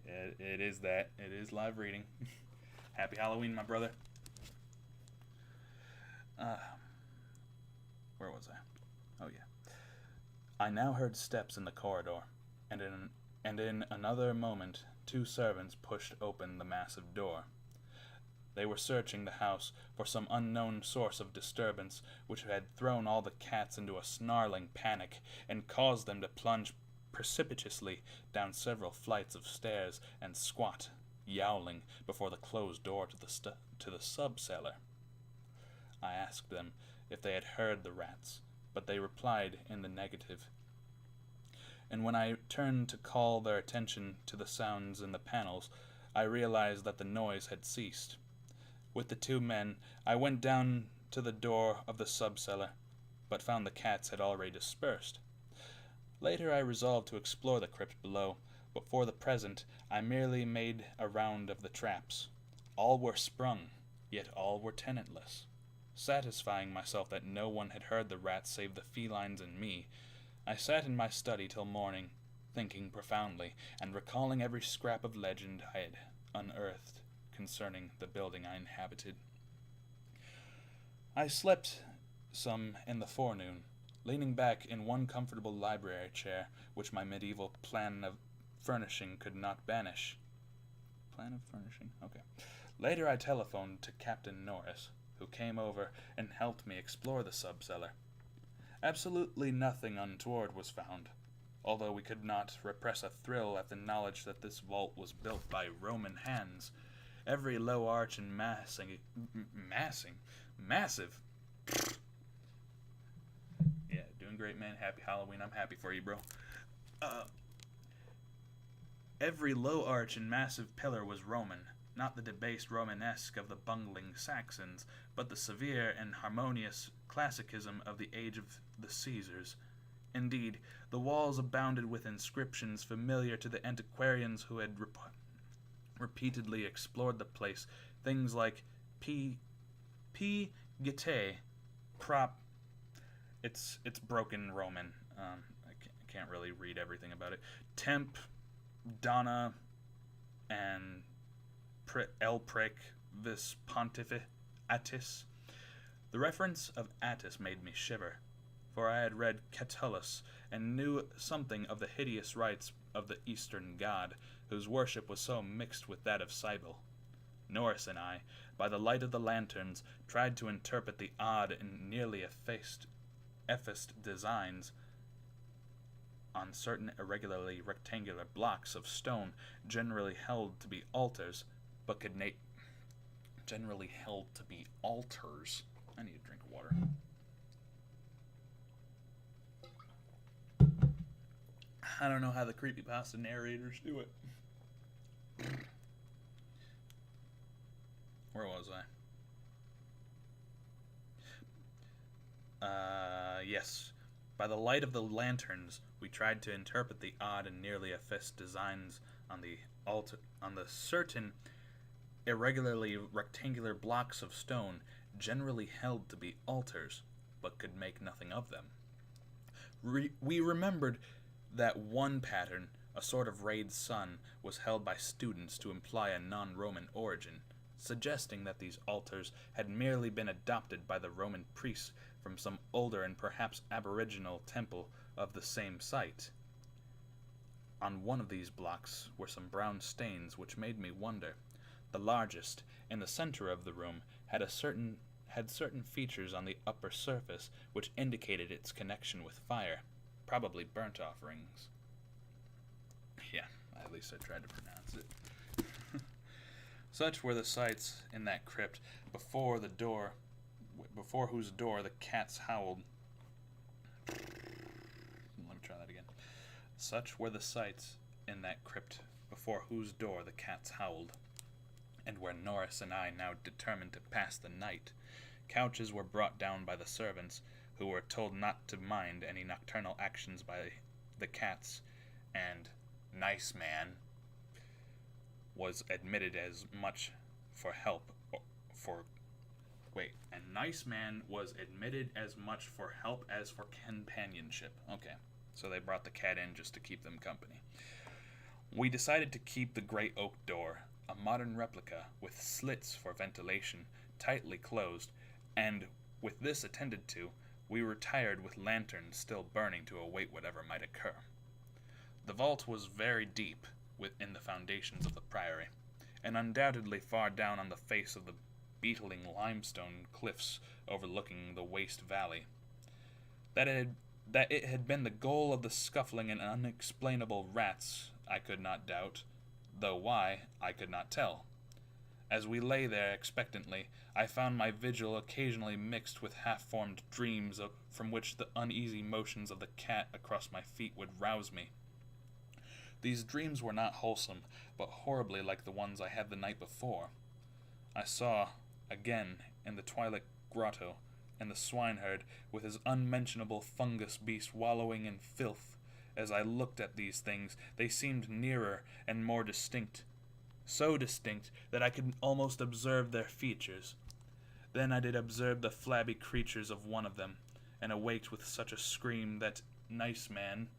Yeah, it is that. It is live reading. Happy Halloween, my brother. Where was I? Oh, yeah. I now heard steps in the corridor, and in another moment 2 servants pushed open the massive door. They were searching the house for some unknown source of disturbance which had thrown all the cats into a snarling panic and caused them to plunge precipitously down several flights of stairs and squat yowling before the closed door to the sub-cellar. I asked them if they had heard the rats, but they replied in the negative. And when I turned to call their attention to the sounds in the panels, I realized that the noise had ceased. With the two men, I went down to the door of the sub-cellar, but found the cats had already dispersed. Later I resolved to explore the crypt below, but for the present I merely made a round of the traps. All were sprung, yet all were tenantless. Satisfying myself that no one had heard the rats save the felines and me, I sat in my study till morning, thinking profoundly, and recalling every scrap of legend I had unearthed concerning the building I inhabited. I slept some in the forenoon, leaning back in one comfortable library chair which my medieval plan of furnishing could not banish. Plan of furnishing? Okay. Later I telephoned to Captain Norris, who came over and helped me explore the sub-cellar. Absolutely nothing untoward was found, although we could not repress a thrill at the knowledge that this vault was built by Roman hands. Every low arch and massive. Yeah, doing great, man. Happy Halloween. I'm happy for you, bro. Every low arch and massive pillar was Roman, not the debased Romanesque of the bungling Saxons, but the severe and harmonious classicism of the age of the Caesars. Indeed, the walls abounded with inscriptions familiar to the antiquarians who had repeatedly explored the place. Things like P. Gite, prop. It's broken Roman. I can't really read everything about it. Temp, Donna, and Elpric vis Pontife Attis. The reference of Attis made me shiver, for I had read Catullus and knew something of the hideous rites of the Eastern god, whose worship was so mixed with that of Cybele. Norris and I, by the light of the lanterns, tried to interpret the odd and nearly effaced designs on certain irregularly rectangular blocks of stone generally held to be altars, but could generally held to be altars. I need a drink of water. I don't know how the creepypasta narrators do it. Where was I? Yes. By the light of the lanterns, we tried to interpret the odd and nearly effaced designs on the certain irregularly rectangular blocks of stone generally held to be altars, but could make nothing of them. We remembered that one pattern, a sort of rayed sun, was held by students to imply a non-Roman origin, suggesting that these altars had merely been adopted by the Roman priests from some older and perhaps aboriginal temple of the same site. On one of these blocks were some brown stains which made me wonder. The largest, in the center of the room, had certain features on the upper surface which indicated its connection with fire, probably burnt offerings. Yeah, at least I tried to pronounce it. Such were the sights in that crypt before whose door the cats howled. Let me try that again. Such were the sights in that crypt before whose door the cats howled, and where Norris and I now determined to pass the night. Couches were brought down by the servants, who were told not to mind any nocturnal actions by the cats, and Nice Man was admitted as much for help as for companionship. Okay, so they brought the cat in just to keep them company. We decided to keep the great oak door, a modern replica with slits for ventilation, tightly closed, and with this attended to, we retired with lanterns still burning to await whatever might occur. The vault was very deep within the foundations of the priory, and undoubtedly far down on the face of the beetling limestone cliffs overlooking the waste valley. That it had been the goal of the scuffling and unexplainable rats, I could not doubt, though why, I could not tell. As we lay there expectantly, I found my vigil occasionally mixed with half-formed dreams from which the uneasy motions of the cat across my feet would rouse me. These dreams were not wholesome, but horribly like the ones I had the night before. I saw, again, in the twilight grotto, and the swineherd with his unmentionable fungus beast wallowing in filth. As I looked at these things, they seemed nearer and more distinct, so distinct that I could almost observe their features. Then I did observe the flabby creatures of one of them, and awaked with such a scream that Nice Man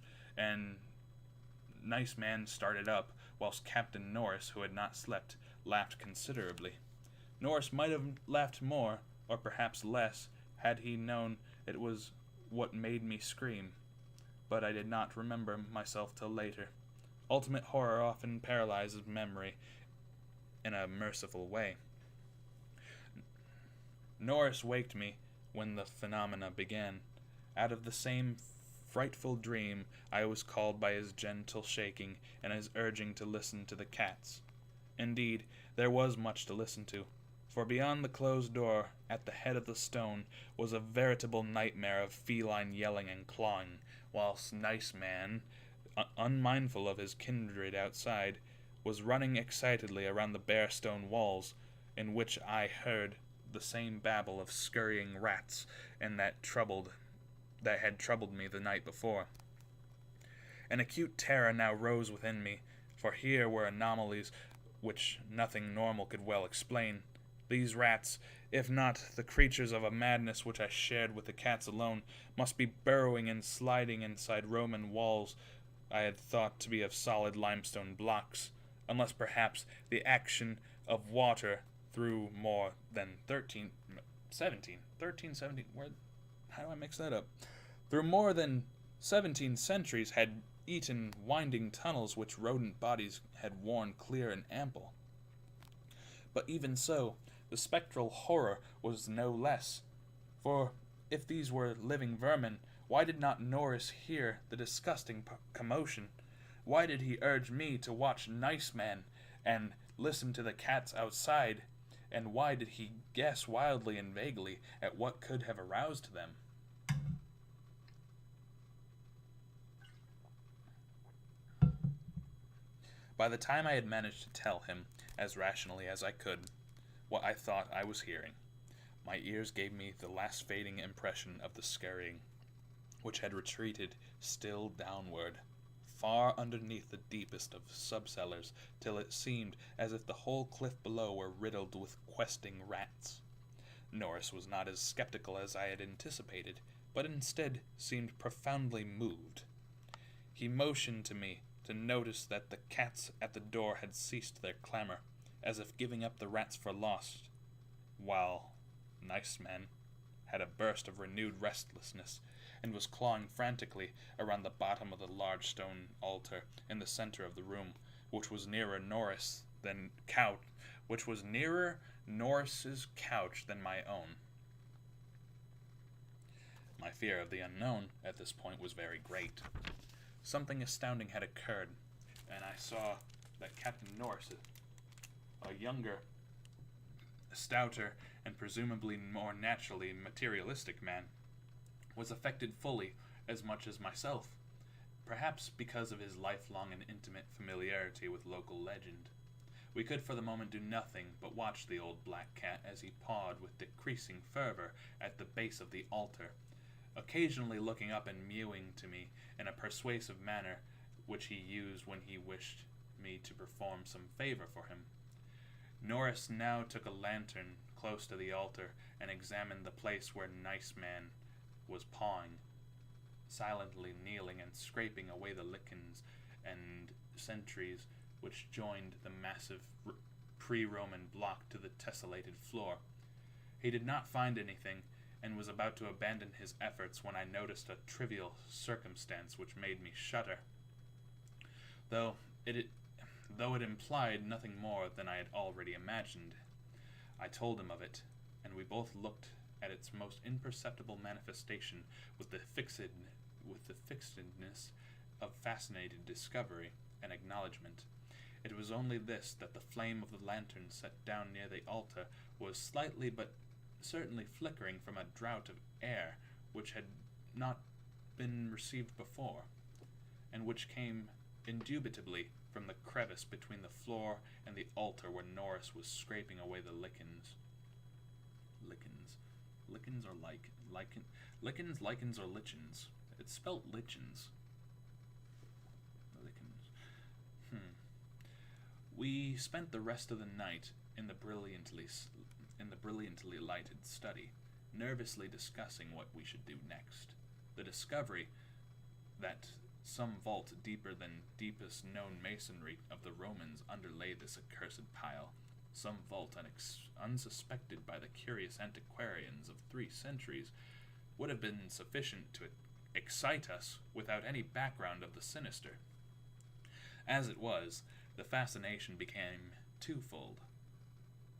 started up, whilst Captain Norris, who had not slept, laughed considerably. Norris might have laughed more, or perhaps less, had he known it was what made me scream, but I did not remember myself till later. Ultimate horror often paralyzes memory in a merciful way. Norris waked me when the phenomena began. Out of the same frightful dream, I was called by his gentle shaking and his urging to listen to the cats. Indeed, there was much to listen to, for beyond the closed door, at the head of the stone, was a veritable nightmare of feline yelling and clawing, whilst Nice Man, unmindful of his kindred outside, was running excitedly around the bare stone walls, in which I heard the same babble of scurrying rats and that had troubled me the night before. An acute terror now rose within me, for here were anomalies which nothing normal could well explain. These rats, if not the creatures of a madness which I shared with the cats alone, must be burrowing and sliding inside Roman walls I had thought to be of solid limestone blocks, unless perhaps the action of water through more than 13, 17, how do I mix that up? Through more than 17 centuries had eaten winding tunnels which rodent bodies had worn clear and ample. But even so, the spectral horror was no less, for if these were living vermin, why did not Norris hear the disgusting commotion? Why did he urge me to watch Nice Man and listen to the cats outside? And why did he guess wildly and vaguely at what could have aroused them? By the time I had managed to tell him, as rationally as I could, what I thought I was hearing, my ears gave me the last fading impression of the scurrying, which had retreated still downward, far underneath the deepest of subcellars, till it seemed as if the whole cliff below were riddled with questing rats. Norris was not as skeptical as I had anticipated, but instead seemed profoundly moved. He motioned to me to notice that the cats at the door had ceased their clamor, as if giving up the rats for lost, while Nice Man had a burst of renewed restlessness, and was clawing frantically around the bottom of the large stone altar in the center of the room, which was nearer Norris's couch than my own. My fear of the unknown at this point was very great. Something astounding had occurred, and I saw that Captain Norris, a younger, stouter, and presumably more naturally materialistic man, was affected fully as much as myself, perhaps because of his lifelong and intimate familiarity with local legend. We could for the moment do nothing but watch the old black cat as he pawed with decreasing fervor at the base of the altar, occasionally looking up and mewing to me in a persuasive manner which he used when he wished me to perform some favor for him. Norris now took a lantern close to the altar and examined the place where Nice Man was pawing, silently kneeling and scraping away the lichens and sentries which joined the massive pre-Roman block to the tessellated floor. He did not find anything, and was about to abandon his efforts when I noticed a trivial circumstance which made me shudder, though it implied nothing more than I had already imagined. I told him of it, and we both looked at its most imperceptible manifestation with the fixedness of fascinated discovery and acknowledgment. It was only this, that the flame of the lantern set down near the altar was slightly but certainly flickering from a draught of air which had not been received before, and which came indubitably from the crevice between the floor and the altar where Norris was scraping away the lichens. Lichens or lichens or lichens. It's spelt lichens. Lichens. We spent the rest of the night in the brilliantly lighted study, nervously discussing what we should do next. The discovery that some vault deeper than deepest known masonry of the Romans underlay this accursed pile, some vault unsuspected by the curious antiquarians of 3 centuries, would have been sufficient to excite us without any background of the sinister. As it was, the fascination became twofold,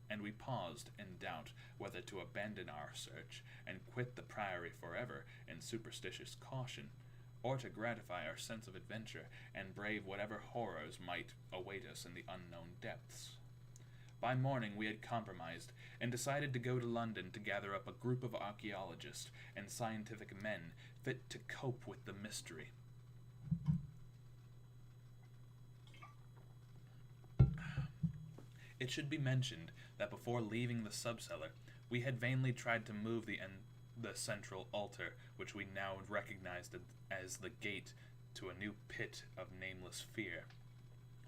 and we paused in doubt whether to abandon our search and quit the priory forever in superstitious caution, or to gratify our sense of adventure and brave whatever horrors might await us in the unknown depths. By morning we had compromised, and decided to go to London to gather up a group of archaeologists and scientific men fit to cope with the mystery. It should be mentioned that before leaving the subcellar, we had vainly tried to move the central altar, which we now recognized as the gate to a new pit of nameless fear.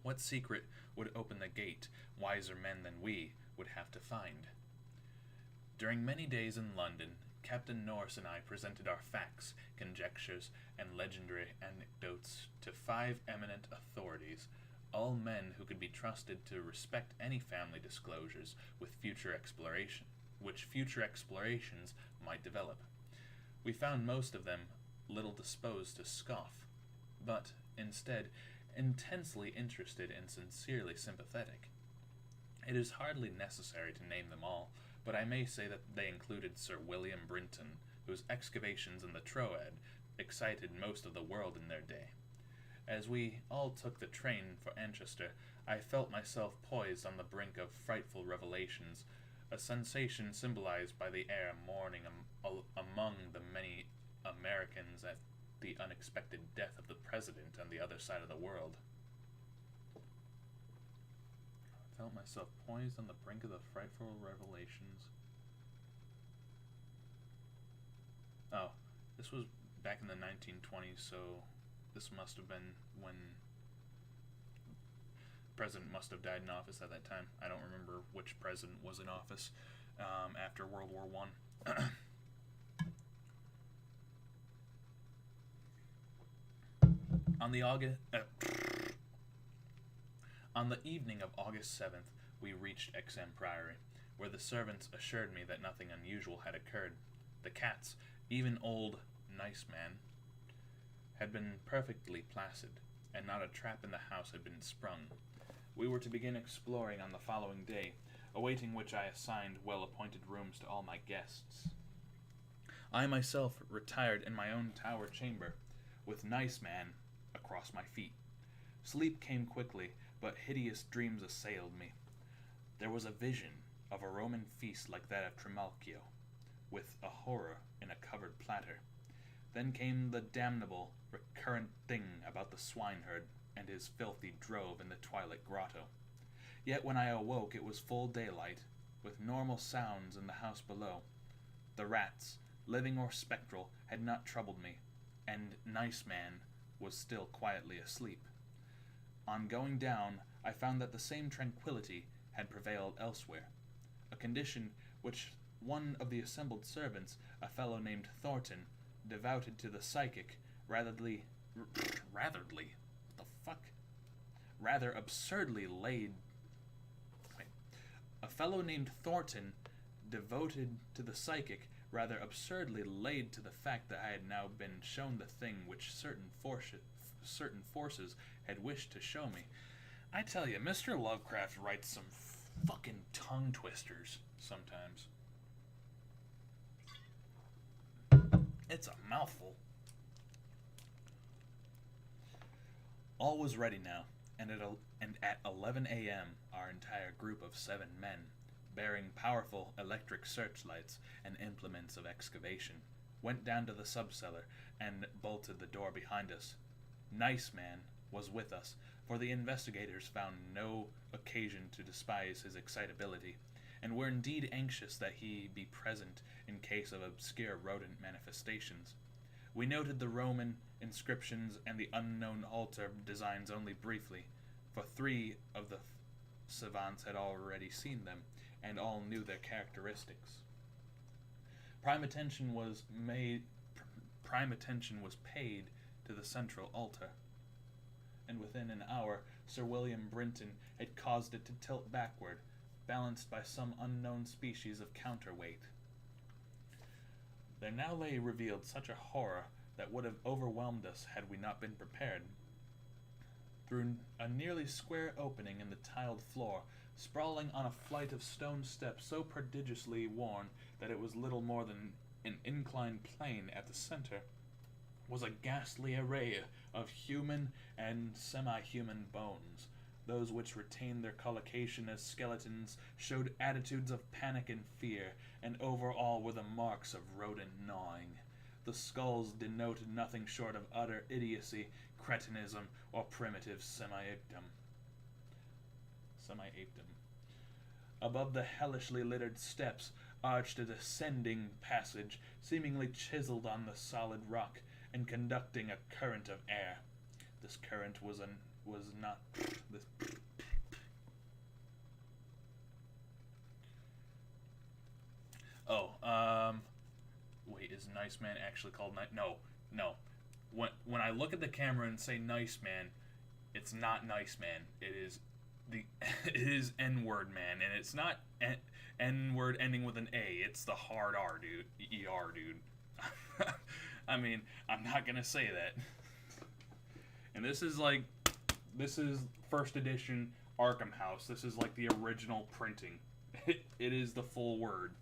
What secret would open the gate wiser men than we would have to find? During many days in London, Captain Norris and I presented our facts, conjectures, and legendary anecdotes to 5 eminent authorities, all men who could be trusted to respect any family disclosures which future explorations might develop. We found most of them little disposed to scoff, but, instead, intensely interested and sincerely sympathetic. It is hardly necessary to name them all, but I may say that they included Sir William Brinton, whose excavations in the Troad excited most of the world in their day. As we all took the train for Manchester, I felt myself poised on the brink of frightful revelations, a sensation symbolized by the air mourning among the many Americans at the unexpected death of the president on the other side of the world. I felt myself poised on the brink of the frightful revelations. Oh, this was back in the 1920s, so this must have been when the president must have died in office at that time. I don't remember which president was in office after World War I. On the evening of August 7th, we reached Exham Priory, where the servants assured me that nothing unusual had occurred. The cats, even old Nice Man, had been perfectly placid, and not a trap in the house had been sprung. We were to begin exploring on the following day, awaiting which I assigned well-appointed rooms to all my guests. I myself retired in my own tower chamber, with Nice Man across my feet. Sleep came quickly, but hideous dreams assailed me. There was a vision of a Roman feast like that of Trimalchio, with a horror in a covered platter. Then came the damnable, recurrent thing about the swineherd and his filthy drove in the twilight grotto. Yet when I awoke it was full daylight, with normal sounds in the house below. The rats, living or spectral, had not troubled me, and Nice Man was still quietly asleep. On going down, I found that the same tranquillity had prevailed elsewhere, a condition which one of the assembled servants, a fellow named Thornton, devoted to the psychic, rather absurdly laid. A fellow named Thornton, devoted to the psychic, rather absurdly laid to the fact that I had now been shown the thing which certain forces had wished to show me. I tell you, Mr. Lovecraft writes some fucking tongue twisters sometimes. It's a mouthful. All was ready now. and at 11 a.m., our entire group of 7 men, bearing powerful electric searchlights and implements of excavation, went down to the subcellar and bolted the door behind us. Nice Man was with us, for the investigators found no occasion to despise his excitability, and were indeed anxious that he be present in case of obscure rodent manifestations. We noted the Roman inscriptions and the unknown altar designs only briefly, for 3 of the savants had already seen them, and all knew their characteristics. Prime attention was paid to the central altar, and within an hour Sir William Brinton had caused it to tilt backward, balanced by some unknown species of counterweight. There now lay revealed such a horror that would have overwhelmed us had we not been prepared. Through a nearly square opening in the tiled floor, sprawling on a flight of stone steps so prodigiously worn that it was little more than an inclined plane at the center, was a ghastly array of human and semi-human bones. Those which retained their collocation as skeletons showed attitudes of panic and fear, and over all were the marks of rodent gnawing. The skulls denoted nothing short of utter idiocy, cretinism, or primitive semi-apedom. Above the hellishly littered steps arched a descending passage, seemingly chiseled on the solid rock, and conducting a current of air. This current was not. Wait, is Nice Man actually called Nice? No. When I look at the camera and say Nice Man, it's not Nice Man. It is N-word Man, and it's not N-word ending with an A. It's the hard R, dude. E-R, dude. I mean, I'm not gonna say that. And this is first edition Arkham House. This is like the original printing. It is the full word.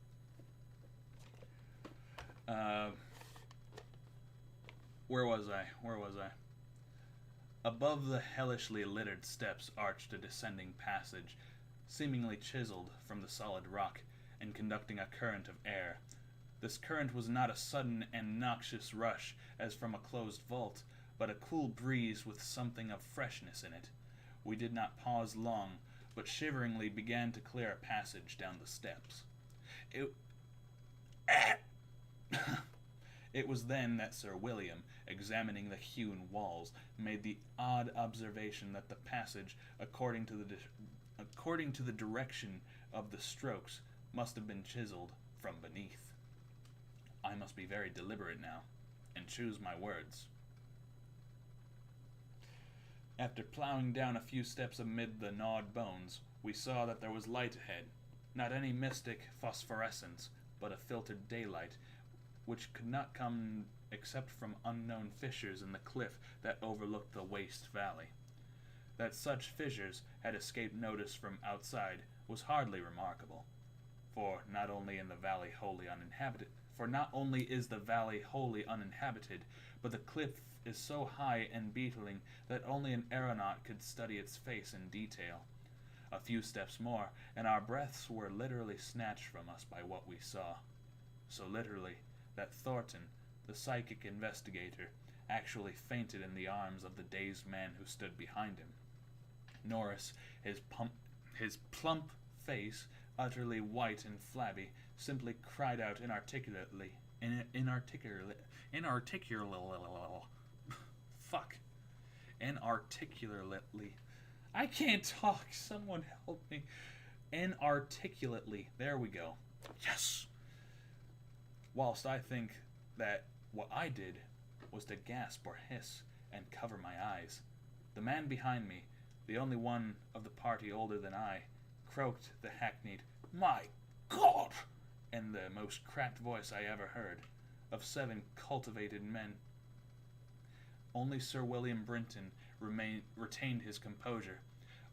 Where was I? Above the hellishly littered steps arched a descending passage, seemingly chiseled from the solid rock, and conducting a current of air. This current was not a sudden and noxious rush, as from a closed vault, but a cool breeze with something of freshness in it. We did not pause long, but shiveringly began to clear a passage down the steps. It was then that Sir William, examining the hewn walls, made the odd observation that the passage, according to the direction of the strokes, must have been chiseled from beneath. I must be very deliberate now, and choose my words. After plowing down a few steps amid the gnawed bones, we saw that there was light ahead, not any mystic phosphorescence, but a filtered daylight, which could not come except from unknown fissures in the cliff that overlooked the waste valley. That such fissures had escaped notice from outside was hardly remarkable, for not only is the valley wholly uninhabited, but the cliff is so high and beetling that only an aeronaut could study its face in detail. A few steps more, and our breaths were literally snatched from us by what we saw. So literally that Thornton, the psychic investigator, actually fainted in the arms of the dazed man who stood behind him. Norris, his plump face utterly white and flabby, simply cried out inarticulately. I can't talk. Someone help me. Inarticulately. There we go. Yes! Whilst I think that what I did was to gasp or hiss and cover my eyes, the man behind me, the only one of the party older than I, croaked the hackneyed, "My God!" in the most cracked voice I ever heard, of 7 cultivated men. Only Sir William Brinton retained his composure,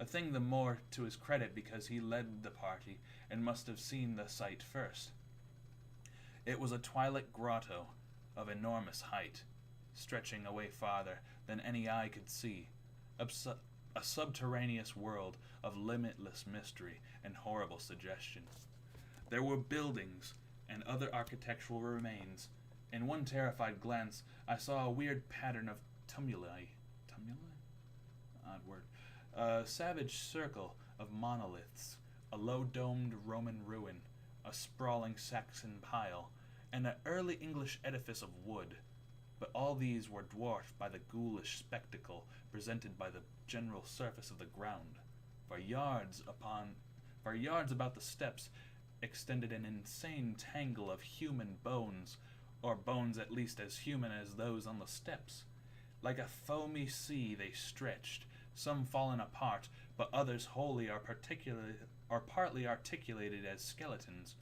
a thing the more to his credit because he led the party and must have seen the sight first. It was a twilit grotto of enormous height, stretching away farther than any eye could see, a subterraneous world of limitless mystery and horrible suggestion. There were buildings and other architectural remains. In one terrified glance, I saw a weird pattern of tumuli. Tumuli? Odd word. A savage circle of monoliths, a low-domed Roman ruin, a sprawling Saxon pile, and an early English edifice of wood. But all these were dwarfed by the ghoulish spectacle presented by the general surface of the ground. For yards about the steps extended an insane tangle of human bones, or bones at least as human as those on the steps. Like a foamy sea they stretched, some fallen apart, but others wholly or partly articulated as skeletons.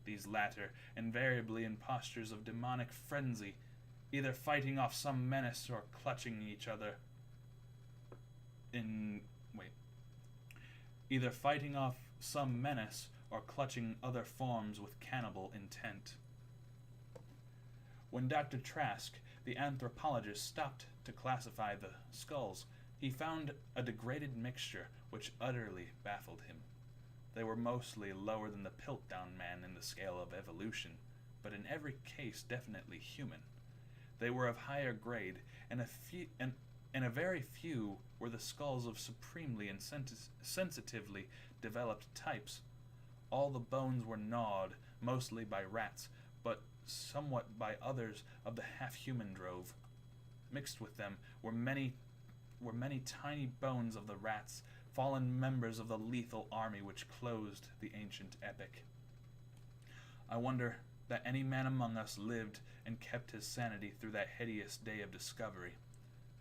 These latter invariably in postures of demonic frenzy, either fighting off some menace or clutching each other either fighting off some menace or clutching other forms with cannibal intent. When Dr. Trask, the anthropologist, stopped to classify the skulls, he found a degraded mixture which utterly baffled him. They were mostly lower than the Piltdown man in the scale of evolution, but in every case definitely human. They were of higher grade, and a very few were the skulls of supremely and sensitively developed types. All the bones were gnawed, mostly by rats, but somewhat by others of the half-human drove. Mixed with them were many tiny bones of the rats, fallen members of the lethal army which closed the ancient epic. I wonder that any man among us lived and kept his sanity through that hideous day of discovery.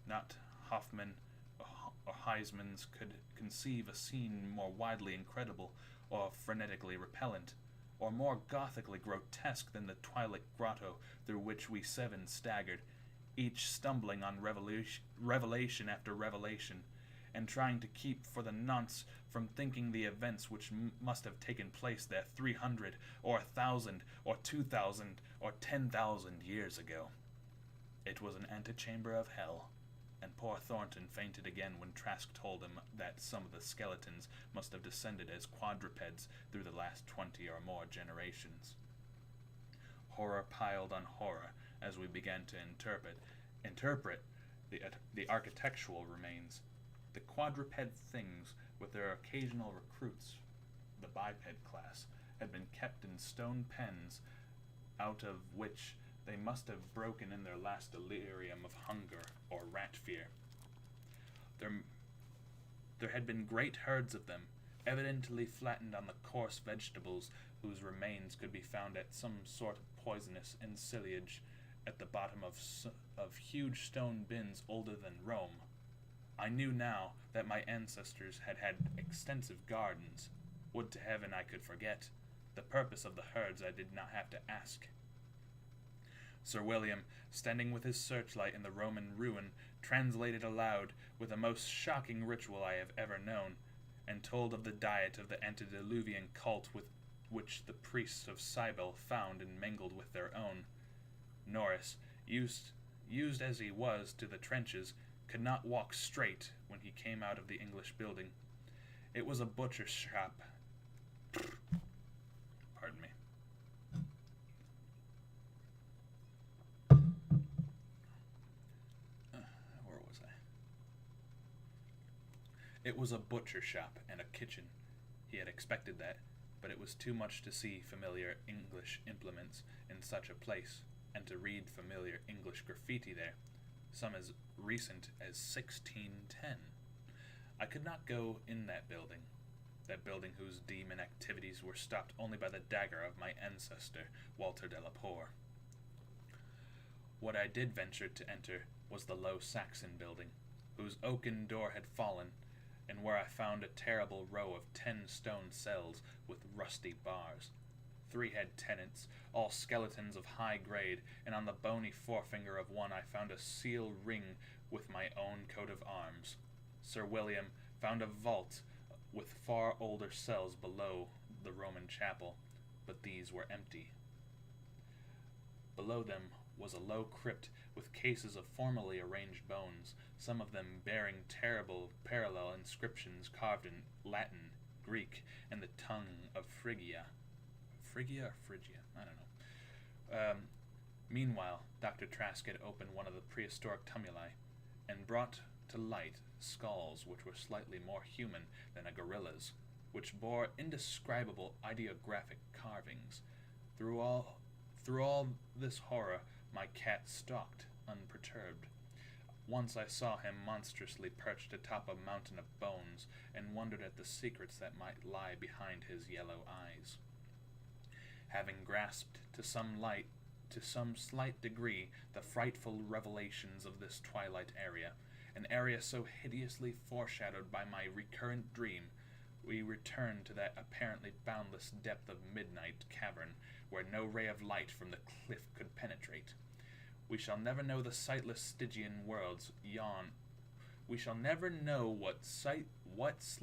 Not Hoffman or Heisman's could conceive a scene more widely incredible or frenetically repellent, or more gothically grotesque than the twilit grotto through which we seven staggered, each stumbling on revelation after revelation, and trying to keep for the nonce from thinking the events which must have taken place there 300 or 1,000 or 2,000 or 10,000 years ago. It was an antechamber of hell, and poor Thornton fainted again when Trask told him that some of the skeletons must have descended as quadrupeds through the last 20 or more generations. Horror piled on horror as we began to interpret the architectural remains. The quadruped things, with their occasional recruits, the biped class, had been kept in stone pens, out of which they must have broken in their last delirium of hunger or rat fear. There had been great herds of them, evidently flattened on the coarse vegetables whose remains could be found at some sort of poisonous ensilage at the bottom of huge stone bins older than Rome. I knew now that my ancestors had had extensive gardens. Would to heaven I could forget. The purpose of the herds I did not have to ask. Sir William, standing with his searchlight in the Roman ruin, translated aloud with the most shocking ritual I have ever known, and told of the diet of the antediluvian cult with which the priests of Cybele found and mingled with their own. Norris, used as he was to the trenches, could not walk straight when he came out of the English building. It was a butcher's shop. Pardon me. Where was I? It was a butcher shop and a kitchen. He had expected that, but it was too much to see familiar English implements in such a place, and to read familiar English graffiti there, some as recent as 1610. I could not go in that building whose demon activities were stopped only by the dagger of my ancestor, Walter de la Poer. What I did venture to enter was the low Saxon building, whose oaken door had fallen, and where I found a terrible row of 10 stone cells with rusty bars. 3 had tenants, all skeletons of high grade, and on the bony forefinger of one I found a seal ring with my own coat of arms. Sir William found a vault with far older cells below the Roman chapel, but these were empty. Below them was a low crypt with cases of formally arranged bones, some of them bearing terrible parallel inscriptions carved in Latin, Greek, and the tongue of Phrygia. Phrygia or Phrygia? I don't know. Meanwhile, Dr. Trask had opened one of the prehistoric tumuli and brought to light skulls which were slightly more human than a gorilla's, which bore indescribable ideographic carvings. Through all this horror, my cat stalked, unperturbed. Once I saw him monstrously perched atop a mountain of bones, and wondered at the secrets that might lie behind his yellow eyes. Having grasped to some slight degree the frightful revelations of this twilight area, an area so hideously foreshadowed by my recurrent dream, we returned to that apparently boundless depth of midnight cavern where no ray of light from the cliff could penetrate. We shall never know the sightless Stygian worlds yawn. We shall never know what sightless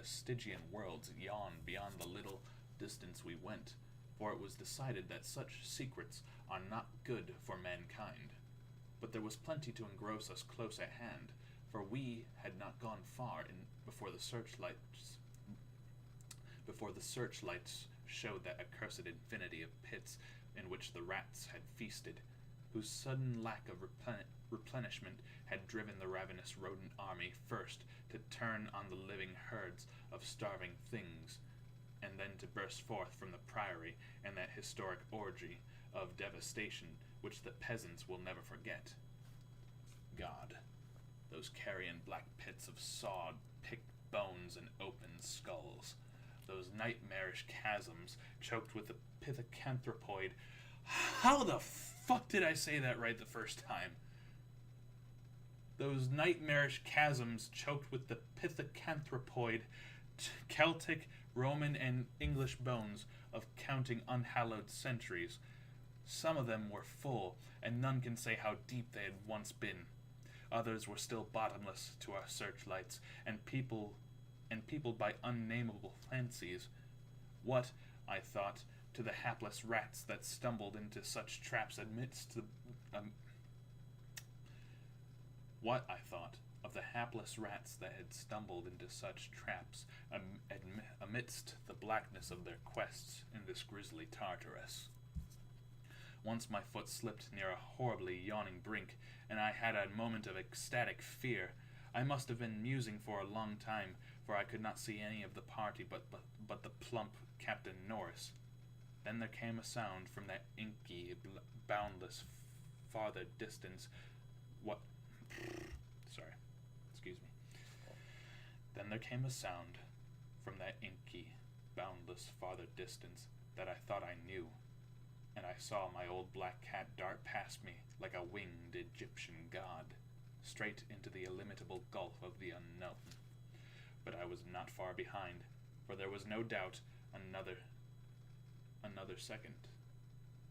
Stygian worlds yawned beyond the little distance we went, for it was decided that such secrets are not good for mankind. But there was plenty to engross us close at hand, for we had not gone far before the searchlights showed that accursed infinity of pits in which the rats had feasted, whose sudden lack of replenishment had driven the ravenous rodent army first to turn on the living herds of starving things, and then to burst forth from the priory in that historic orgy of devastation which the peasants will never forget. God, those carrion black pits of sawed, picked bones and open skulls, those nightmarish chasms choked with the pithecanthropoid. How the fuck did I say that right the first time? Those nightmarish chasms choked with the pithecanthropoid, Celtic, Roman, and English bones of counting unhallowed centuries. Some of them were full, and none can say how deep they had once been. Others were still bottomless to our searchlights, and peopled by unnameable fancies. What, I thought, to the hapless rats that stumbled into such traps amidst the what I thought of the hapless rats that had stumbled into such traps amidst the blackness of their quests in this grisly Tartarus. Once my foot slipped near a horribly yawning brink, and I had a moment of ecstatic fear. I must have been musing for a long time, for I could not see any of the party but the plump Captain Norris. Then there came a sound from that inky, boundless, farther distance. Then there came a sound from that inky, boundless, farther distance that I thought I knew, and I saw my old black cat dart past me like a winged Egyptian god, straight into the illimitable gulf of the unknown. But I was not far behind, for there was no doubt another second.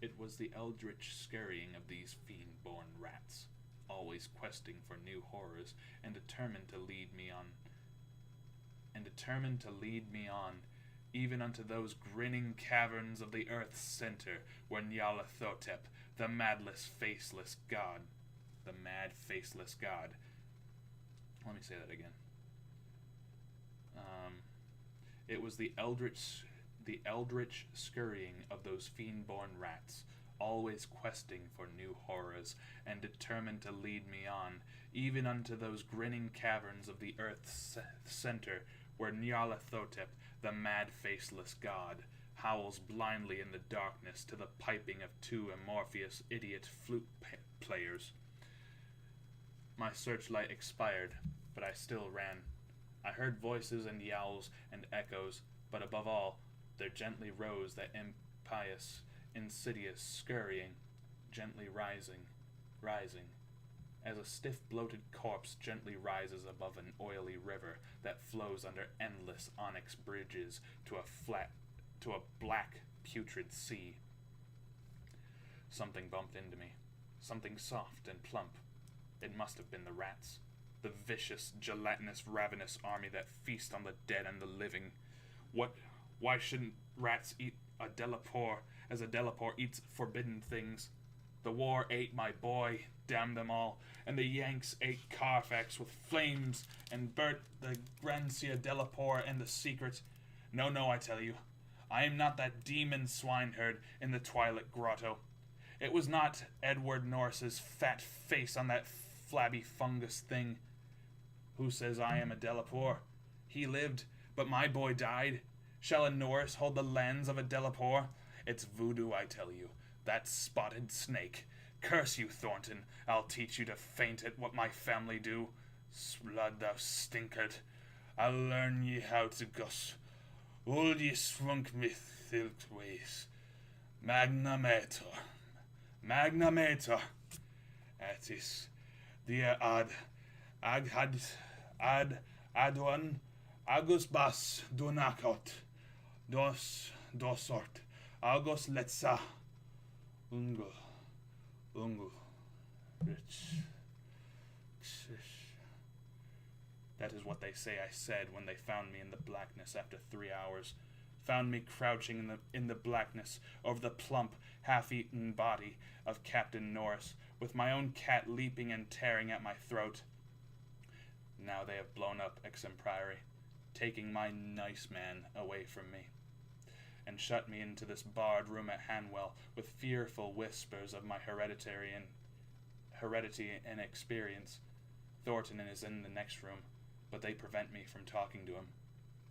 It was the eldritch scurrying of these fiend-born rats, always questing for new horrors, and determined to lead me on, even unto those grinning caverns of the earth's center, where Nyarlathotep, the mad faceless god. Let me say that again. It was the eldritch scurrying of those fiend-born rats, always questing for new horrors, and determined to lead me on, even unto those grinning caverns of the earth's center, where Nyarlathotep, the mad faceless god, howls blindly in the darkness to the piping of two amorphous idiot flute players. My searchlight expired, but I still ran. I heard voices and yowls and echoes, but above all, there gently rose that impious, insidious scurrying, gently rising, as a stiff bloated corpse gently rises above an oily river that flows under endless onyx bridges to a black, putrid sea. Something bumped into me, something soft and plump. It must have been the rats, the vicious, gelatinous, ravenous army that feast on the dead and the living. What Why shouldn't rats eat a Delapore as a Delapore eats forbidden things? The war ate my boy, damn them all, and the Yanks ate Carfax with flames and burnt the Grancia Delapore and the secret. No, no, I tell you, I am not that demon swineherd in the Twilit Grotto. It was not Edward Norris's fat face on that flabby fungus thing. Who says I am a Delapore? He lived, but my boy died. Shall a Norris hold the lens of a Delapore? It's voodoo, I tell you. That spotted snake. Curse you, Thornton. I'll teach you to faint at what my family do. Blood, thou stinkard. I'll learn ye how to guss. All ye shrunk me thilt ways. Magna Mater. Magna Mater. Atis. Dia ad adwan agus bas donakot. Dosort. Agus letsa. Ungo. Rich. That is what they say I said when they found me in the blackness after 3 hours. Found me crouching in the blackness over the plump, half-eaten body of Captain Norris, with my own cat leaping and tearing at my throat. Now they have blown up Exham Priory, taking my nice man away from me, and shut me into this barred room at Hanwell with fearful whispers of my heredity and experience. Thornton is in the next room, but they prevent me from talking to him.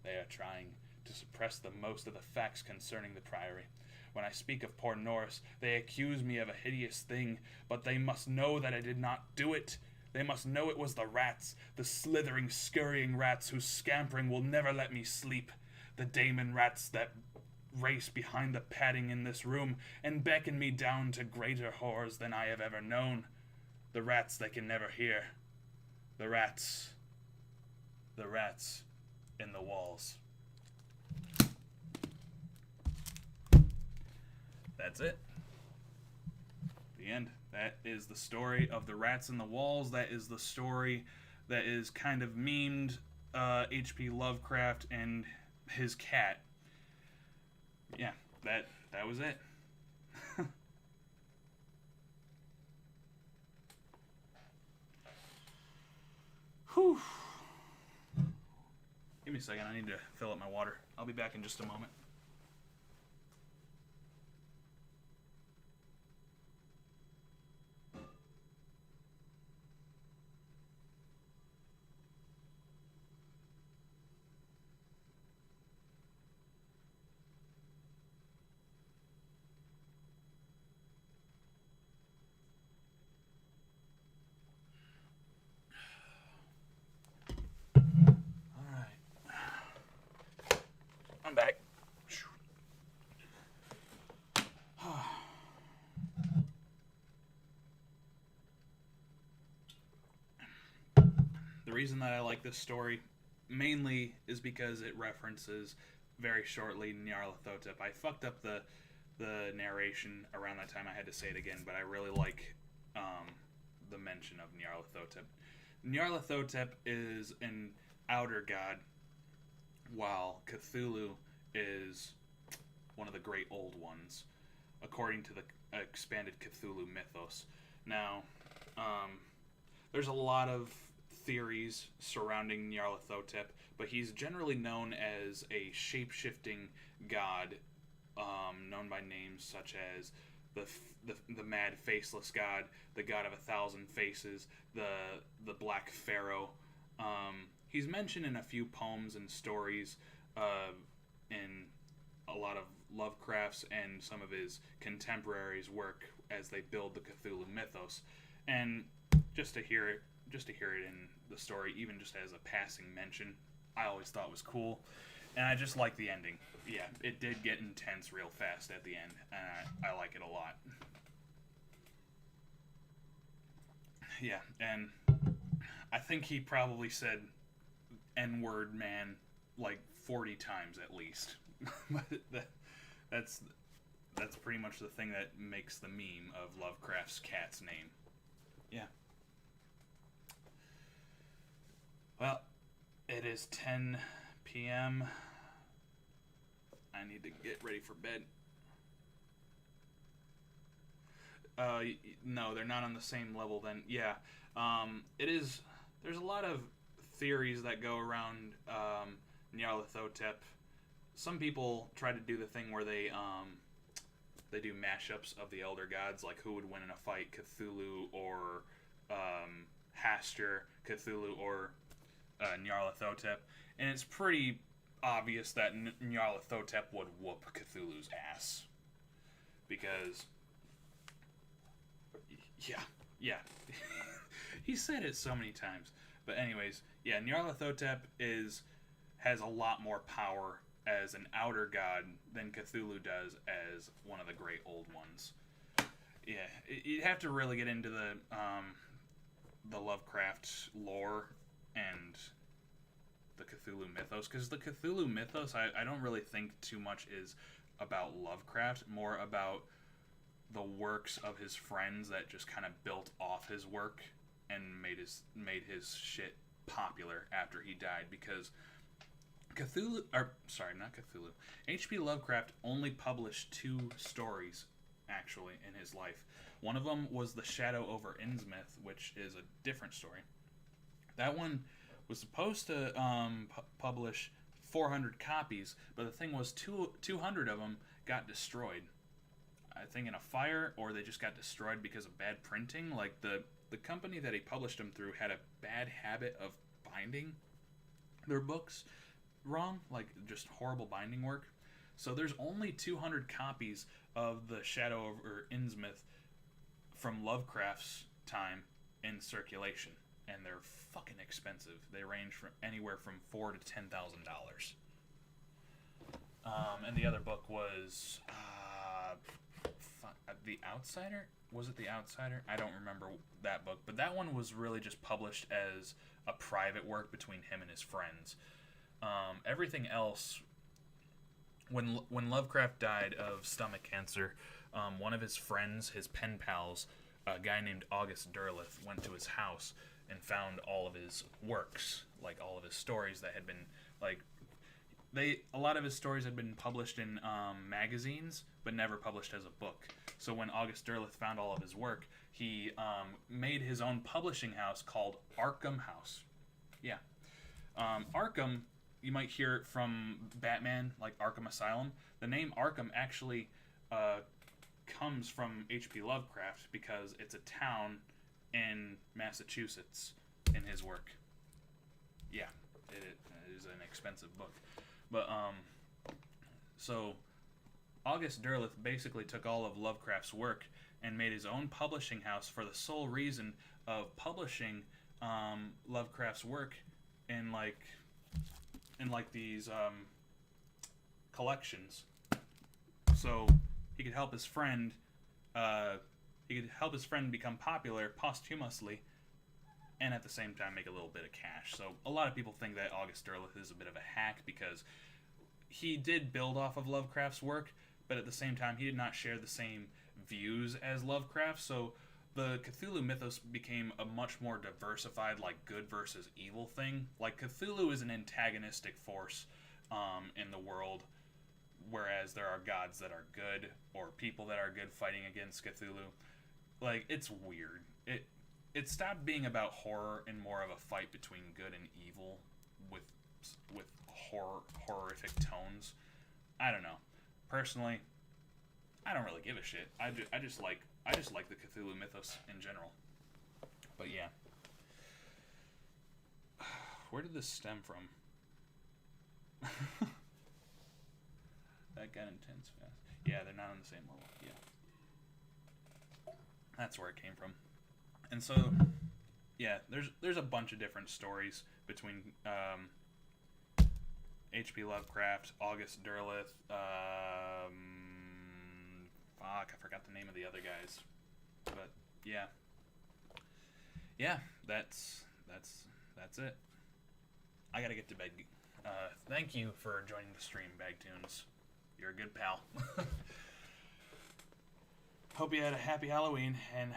They are trying to suppress the most of the facts concerning the Priory. When I speak of poor Norris, they accuse me of a hideous thing, but they must know that I did not do it. They must know it was the rats, the slithering, scurrying rats whose scampering will never let me sleep, the daemon rats that race behind the padding in this room and beckon me down to greater horrors than I have ever known. The rats they can never hear. The rats in the walls. That's it. The end. That is the story of the rats in the walls. That is the story that is kind of memed HP Lovecraft and his cat. Yeah, that was it. Whew. Give me a second. I need to fill up my water. I'll be back in just a moment. I'm back. The reason that I like this story mainly is because it references very shortly Nyarlathotep. I fucked up the narration around that time. I had to say it again, but I really like the mention of Nyarlathotep. Nyarlathotep is an outer god, while Cthulhu is one of the great old ones, according to the expanded Cthulhu mythos. Now, there's a lot of theories surrounding Nyarlathotep, but he's generally known as a shape-shifting god, known by names such as the mad faceless god, the god of 1,000 faces, the black pharaoh. He's mentioned in a few poems and stories in a lot of Lovecraft's and some of his contemporaries' work as they build the Cthulhu mythos. And just to hear it in the story, even just as a passing mention, I always thought was cool. And I just like the ending. Yeah, it did get intense real fast at the end, and I like it a lot. Yeah, and I think he probably said N-word man like 40 times at least. That's pretty much the thing that makes the meme of Lovecraft's cat's name. Yeah. Well, it is 10 p.m. I need to get ready for bed. No, they're not on the same level then. Yeah. It is... There's a lot of theories that go around Nyarlathotep. Some people try to do the thing where they do mashups of the Elder Gods, like who would win in a fight, Cthulhu or Hastur, Cthulhu or Nyarlathotep. And it's pretty obvious that Nyarlathotep would whoop Cthulhu's ass. Because... Yeah. He said it so many times. But anyways, yeah, Nyarlathotep has a lot more power as an outer god than Cthulhu does as one of the great old ones. Yeah, you'd have to really get into the Lovecraft lore and the Cthulhu mythos, because the Cthulhu mythos, I don't really think too much is about Lovecraft, more about the works of his friends that just kind of built off his work and made his shit popular after he died. Because HP Lovecraft only published 2 stories actually in his life. One of them was The Shadow over Innsmouth, which is a different story. That one was supposed to publish 400 copies, but the thing was 200 of them got destroyed. I think in a fire, or they just got destroyed because of bad printing. Like, the company that he published them through had a bad habit of binding their books wrong, like just horrible binding work. So there's only 200 copies of The Shadow over Innsmouth from Lovecraft's time in circulation, and they're fucking expensive. They range from anywhere from $4,000 to $10,000. And the other book was The Outsider? Was it The Outsider? I don't remember that book, but that one was really just published as a private work between him and his friends. Everything else, when Lovecraft died of stomach cancer, one of his friends, his pen pals, a guy named August Derleth, went to his house and found all of his works, like all of his stories that had been, like, a lot of his stories had been published in magazines, but never published as a book. So when August Derleth found all of his work, he made his own publishing house called Arkham House. Yeah. Arkham, you might hear it from Batman, like Arkham Asylum. The name Arkham actually comes from HP Lovecraft because it's a town in Massachusetts in his work. Yeah, it is an expensive book. But, so August Derleth basically took all of Lovecraft's work and made his own publishing house for the sole reason of publishing Lovecraft's work in these collections, so he could help his friend. Become popular posthumously, and at the same time make a little bit of cash. So a lot of people think that August Derleth is a bit of a hack because he did build off of Lovecraft's work, but at the same time he did not share the same views as Lovecraft. So the Cthulhu mythos became a much more diversified, like, good versus evil thing. Like, Cthulhu is an antagonistic force in the world, whereas there are gods that are good, or people that are good fighting against Cthulhu. Like, it's weird. It stopped being about horror and more of a fight between good and evil with horrific tones. I don't know. Personally, I don't really give a shit. I just like the Cthulhu mythos in general. But yeah. Where did this stem from? That got intense fast. Yeah, they're not on the same level. Yeah. That's where it came from. And so, yeah, there's a bunch of different stories between H.P. Lovecraft, August Derleth, I forgot the name of the other guys. But yeah. Yeah, that's it. I gotta get to bed. Thank you for joining the stream, Bagtoons. You're a good pal. Hope you had a happy Halloween, and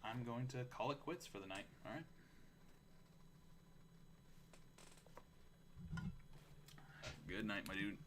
I'm going to call it quits for the night. All right. Good night, my dude.